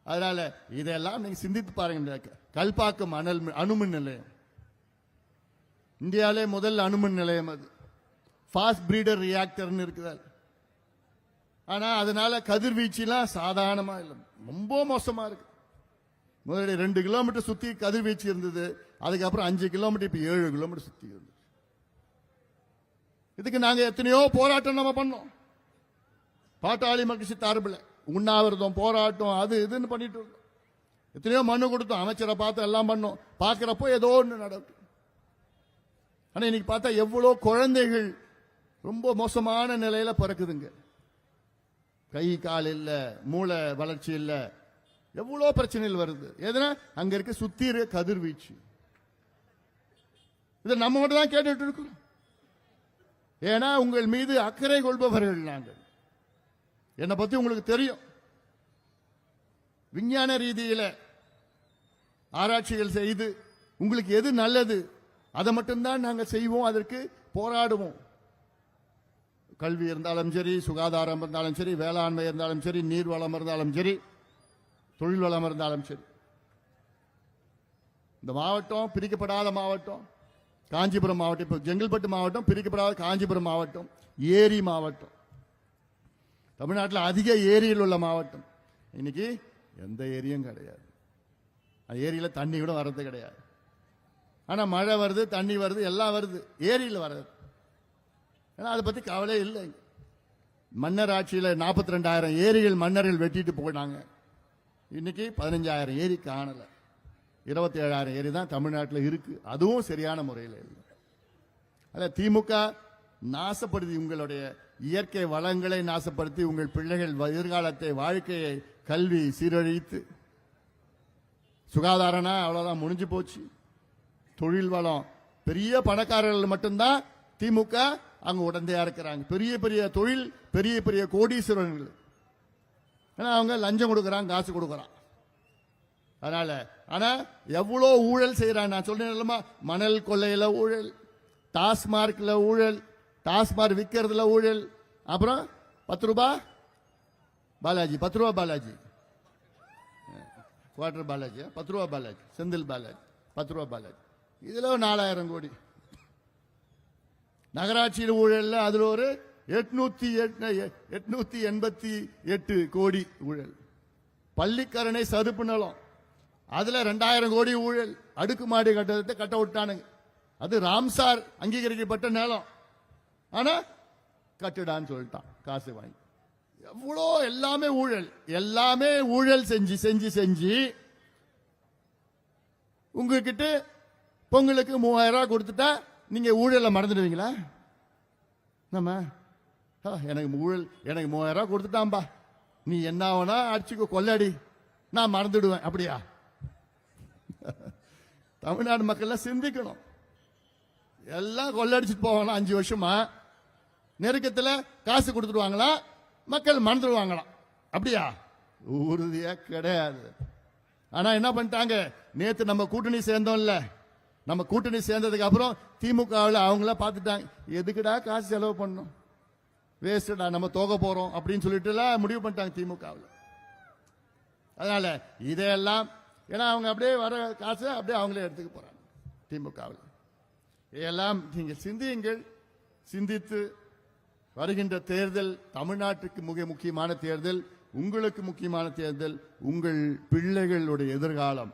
அதனால இதெல்லாம் நீங்க சிந்தித்து பாருங்க. கல்பாக்கம் அணுமின் நிலையம், இந்தியாவிலே முதல் அணுமின் நிலையம். அது ஃபாஸ்ட் பிரீடர் ரியாக்டர்னு இருக்குது. ஆனா அதனால கதிர்வீச்சுலாம் சாதாரணமா இல்லை, ரொம்ப மோசமா இருக்கு. முதல்ல 2 கிலோமீட்டர் சுத்தி கதிர்வீச்சு இருந்தது, அதுக்கப்புறம் 5 கிலோமீட்டர், இப்ப 7 கிலோமீட்டர் சுத்தி இருந்தது. இதுக்கு நாங்க எத்தனையோ போராட்டம் நம்ம பண்ணோம். பாட்டாளி மக்கள் சார்பில் உண்ணாவிரதம், போராட்டம், அது இதுன்னு பண்ணிட்டு இருக்கோம். எத்தனையோ மனு கொடுத்தோம், அமைச்சரை பார்த்து எல்லாம் பண்ணோம். பார்க்கிறப்போ ஏதோ ஒன்று நடக்கும். ஆனா இன்னைக்கு பார்த்தா எவ்வளோ குழந்தைகள் ரொம்ப மோசமான நிலையில பிறக்குதுங்க. கை கால் இல்ல, மூளை வளர்ச்சி இல்ல, எவ்வளோ பிரச்சனைகள் வருது. எதுனா அங்க இருக்க சுத்தி இருக்க கதிர்வீச்சு. இதை நம்ம மட்டும் தான் கேட்டுட்டு இருக்கோம். ஏன்னா உங்கள் மீது அக்கறை கொள்பவர்கள் நாங்கள். என்னை பத்தி உங்களுக்கு தெரியும். விஞ்ஞான ரீதியில ஆராய்ச்சிகள் செய்து உங்களுக்கு எது நல்லது அதை மட்டும்தான் நாங்கள் செய்வோம், அதற்கு போராடுவோம். கல்வி இருந்தாலும் சரி, சுகாதாரம் இருந்தாலும் சரி, வேளாண்மை இருந்தாலும் சரி, நீர் வளம் இருந்தாலும் சரி, தொழில் வளம் இருந்தாலும் சரி. இந்த மாவட்டம் பிரிக்கப்படாத மாவட்டம் காஞ்சிபுரம் மாவட்டம். இப்ப செங்கல்பட்டு மாவட்டம் பிரிக்கப்படாத காஞ்சிபுரம் மாவட்டம், ஏரி மாவட்டம். தமிழ்நாட்டில் அதிக ஏரியில் உள்ள மாவட்டம். இன்னைக்கு எந்த ஏரியும் கிடையாது. ஏரியில தண்ணி கூட வர்றது கிடையாது. ஆனா மழை வருது, தண்ணி வருது, எல்லாம் வருது, ஏரியில் வர்றது. ஏன்னா அதை பத்தி கவலை இல்லை. மன்னர் ஆட்சியில் 42,000 ஏரிகள் மன்னர்கள் வெட்டிட்டு போனாங்க. இன்னைக்கு 15,000 ஏரி காணல. 27,000 ஏரி தான் தமிழ்நாட்டில் இருக்கு. அதுவும் சரியான முறையில் இல்லை. அல்ல, திமுக நாசப்படுத்தி உங்களுடைய இயற்கை வளங்களை நாசப்படுத்தி உங்கள் பிள்ளைகள் எதிர்காலத்தை, வாழ்க்கையை, கல்வி சீரழித்து, சுகாதாரம்னா அவ்வளவுதான், முடிஞ்சு போச்சு. தொழில் வளம், பெரிய பணக்காரர்கள் மட்டும்தான் திமுக அங்க உடந்தையா இருக்கிறாங்க. பெரிய பெரிய தொழில், பெரிய பெரிய கோடீஸ்வரர்கள். ஏன்னா அவங்க லஞ்சம் கொடுக்குறான், காசு கொடுக்குறான். அதனால ஆனா எவ்வளோ ஊழல் செய்யறான். நான் சொல்றேன், மணல் கொள்ளையில ஊழல், டாஸ்மார்க்ல ஊழல், டாஸ்மார்க் விற்கிறதுல ஊழல், அப்புறம் 10 ரூபாய் பாலாஜி, 10 ரூபாய் பாலாஜி, குவார்டர் பாலாஜி, 10 ரூபாய் பாலாஜி, செந்தில் பாலாஜி, 10 ரூபாய் பாலாஜி, இதுல 4000 கோடி. நகராட்சியில் ஊழல் அதுல ஒரு 888 கோடி ஊழல். பள்ளிக்கரணை சதுப்பு நிலம் அதுல 2000 கோடி ஊழல். அடுக்குமாடி கட்டத்தை கட்ட விட்டானுங்க. அது ராம்சார் அங்கீகரிக்கப்பட்ட நிலம், ஆனா கட்டுடான்னு சொல்லிட்டான் காசு வாங்கி. எவ்வளோ எல்லாமே ஊழல், எல்லாமே ஊழல் செஞ்சு செஞ்சு செஞ்சு உங்ககிட்ட பொங்கலுக்கு 3000 ரூபாய் கொடுத்துட்டா நீங்க ஊழல மறந்துடுவீங்களா? நம்ம எனக்கு ஊழல், எனக்கு 3000 ரூபாய் கொடுத்துட்டான்பா, நீ என்ன வேணா அடிச்சுக்கோ கொள்ளடி, நான் மறந்துடுவேன். அப்படியா? தமிழ்நாடு மக்கள் சிந்திக்கணும். எல்லாம் கொள்ளடிச்சுட்டு போவாங்களா 5 வருஷமா, நெருக்கத்தில் காசு கொடுத்துடுவாங்களா, மக்கள் மறந்துடுவாங்களாம். அப்படியா? உறுதியா கிடையாது. ஆனா என்ன பண்ணிட்டாங்க, நேத்து நம்ம கூட்டணி சேர்ந்தோம்ல, நம்ம கூட்டணி சேர்ந்ததுக்கு அப்புறம் திமுகவில் அவங்கள பார்த்துட்டாங்க, எதுக்குடா காசு செலவு பண்ணணும், வேஸ்டடா, நம்ம தோக போறோம் அப்படின்னு சொல்லிட்டு எல்லாம் முடிவு பண்ணிட்டாங்க திமுகவில். அதனால இதையெல்லாம் ஏன்னா அவங்க அப்படியே வர காசை அப்படியே அவங்களே எடுத்துக்க போறாங்க திமுகவில். இதெல்லாம் நீங்கள் சிந்தியுங்கள். சிந்தித்து வருகின்ற தேர்தல் தமிழ்நாட்டுக்கு மிக முக்கியமான தேர்தல், உங்களுக்கு முக்கியமான தேர்தல், உங்கள் பிள்ளைகளுடைய எதிர்காலம்.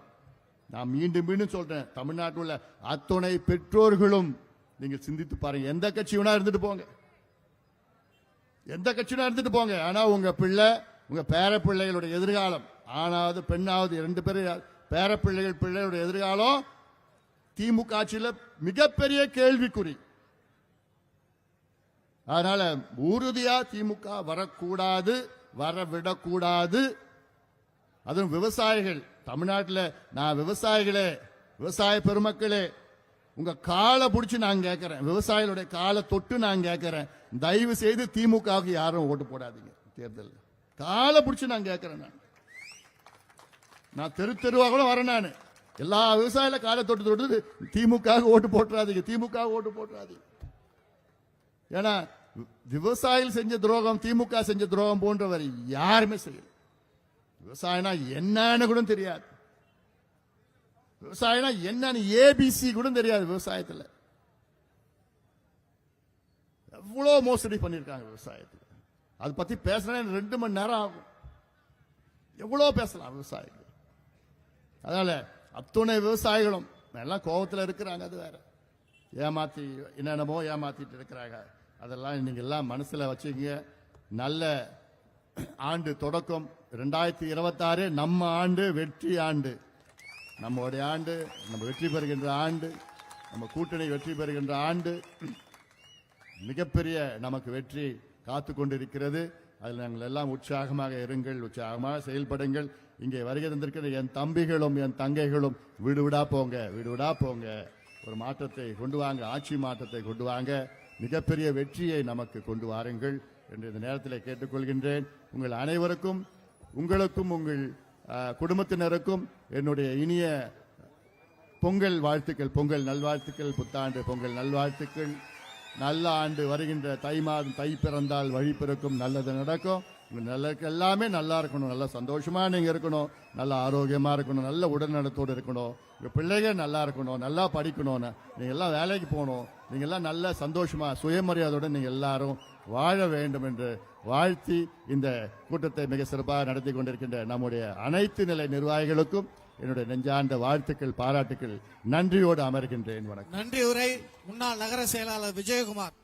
நான் மீண்டும் மீண்டும் சொல்றேன், தமிழ்நாட்டில் உள்ள அத்துணை பெற்றோர்களும் நீங்கள் சிந்தித்து பாருங்க. எந்த கட்சி வேணா இருந்துட்டு போங்க, எந்த கட்சினா இருந்துட்டு போங்க, ஆனா உங்க பிள்ளை, உங்க பேர பிள்ளைகளுடைய எதிர்காலம், ஆனாவது பெண்ணாவது 2 பேரும் பேர பிள்ளைகள் பிள்ளைகளுடைய எதிர்காலம் திமுக ஆட்சியில் மிகப்பெரிய கேள்விக்குறி. அதனால உறுதியா திமுக வரக்கூடாது, வரவிடக்கூடாது. அதுவும் விவசாயிகள் தமிழ்நாட்டில், நான் விவசாயிகளே, விவசாய பெருமக்களே, உங்க காலை பிடிச்சி நான் கேட்கிறேன், விவசாயிகளுடைய காலை தொட்டு நான் கேட்கிறேன், தயவு செய்து திமுகவுக்கு யாரும் ஓட்டு போடாதீங்க தேர்தல். காலை பிடிச்சி நான் கேட்கிறேன். நான் தெரு தெருவா கூட வரேன். நான் எல்லா விவசாயில காலை தொட்டு தொட்டு திமுக ஓட்டு போட்டுறாதீங்க, திமுக ஓட்டு போட்டுறாதீங்க. ஏன்னா விவசாயிகள் செஞ்ச துரோகம், திமுக செஞ்ச துரோகம் போன்றவர் யாருமே செய்யல. விவசாயம்னா என்னன்னு கூட தெரியாது, விவசாயம்னா என்னன்னு ஏபிசி கூட தெரியாது. விவசாயத்தில் எவ்வளவு மோசடி பண்ணிருக்காங்க விவசாயத்தில். அதை பத்தி பேசுறேன் 2 மணி நேரம் ஆகும். எவ்வளவு பேசலாம் விவசாயிகள். அதனால அத்துணை விவசாயிகளும் எல்லாம் கோபத்தில் இருக்கிறாங்க. அது வேற, ஏமாத்தி என்னென்னமோ ஏமாத்திட்டு இருக்கிறாங்க. அதெல்லாம் நீங்க எல்லாம் மனசுல வச்சுக்கங்க. நல்ல ஆண்டு தொடக்கம் 2026 நம்ம ஆண்டு, வெற்றி ஆண்டு, நம்முடைய ஆண்டு, நம்ம வெற்றி பெறுகின்ற ஆண்டு, நம்ம கூட்டணி வெற்றி பெறுகின்ற ஆண்டு. மிகப்பெரிய நமக்கு வெற்றி காத்து கொண்டிருக்கிறது. அதில் நாங்கள் எல்லாம் உற்சாகமாக இருங்கள், உற்சாகமாக செயல்படுங்கள். இங்கே வருகை தந்திருக்கிற என் தம்பிகளும் என் தங்கைகளும் வீடு வீடா போங்க, வீடு வீடா போங்க, ஒரு மாற்றத்தை கொண்டு வாங்க, ஆட்சி மாற்றத்தை கொண்டு வாங்க, மிகப்பெரிய வெற்றியை நமக்கு கொண்டு வாருங்கள் என்று இந்த நேரத்தில் கேட்டுக்கொள்கின்றேன். உங்கள் அனைவருக்கும், உங்களுக்கும் உங்கள் குடும்பத்தினருக்கும் என்னுடைய இனிய பொங்கல் வாழ்த்துக்கள், பொங்கல் நல்வாழ்த்துக்கள், புத்தாண்டு பொங்கல் நல்வாழ்த்துக்கள். நல்ல ஆண்டு வருகின்ற தை மாதம், தை பிறந்தால் வழி பிறக்கும், நல்லது நடக்கும். நல்லதுக்கு எல்லாமே நல்லா இருக்கணும், நல்ல சந்தோஷமா நீங்க இருக்கணும், நல்ல ஆரோக்கியமா இருக்கணும், நல்ல உடல்நலத்தோடு இருக்கணும், உங்க பிள்ளைகள் நல்லா இருக்கணும், நல்லா படிக்கணும், நீங்க எல்லாம் வேலைக்கு போகணும், நீங்க எல்லாம் நல்ல சந்தோஷமா சுயமரியாதையோட நீங்க எல்லாரும் வாழ வேண்டும் என்று வாழ்த்தி இந்த கூட்டத்தை மிக சிறப்பாக நடத்தி கொண்டிருக்கின்ற நம்முடைய அனைத்து நிலை நிர்வாகிகளுக்கும் என்னுடைய நெஞ்சார்ந்த வாழ்த்துக்கள், பாராட்டுக்கள், நன்றியோடு அமர்கின்றேன். வணக்கம்.
நன்றி உரை முன்னாள் நகர செயலாளர் விஜயகுமார்.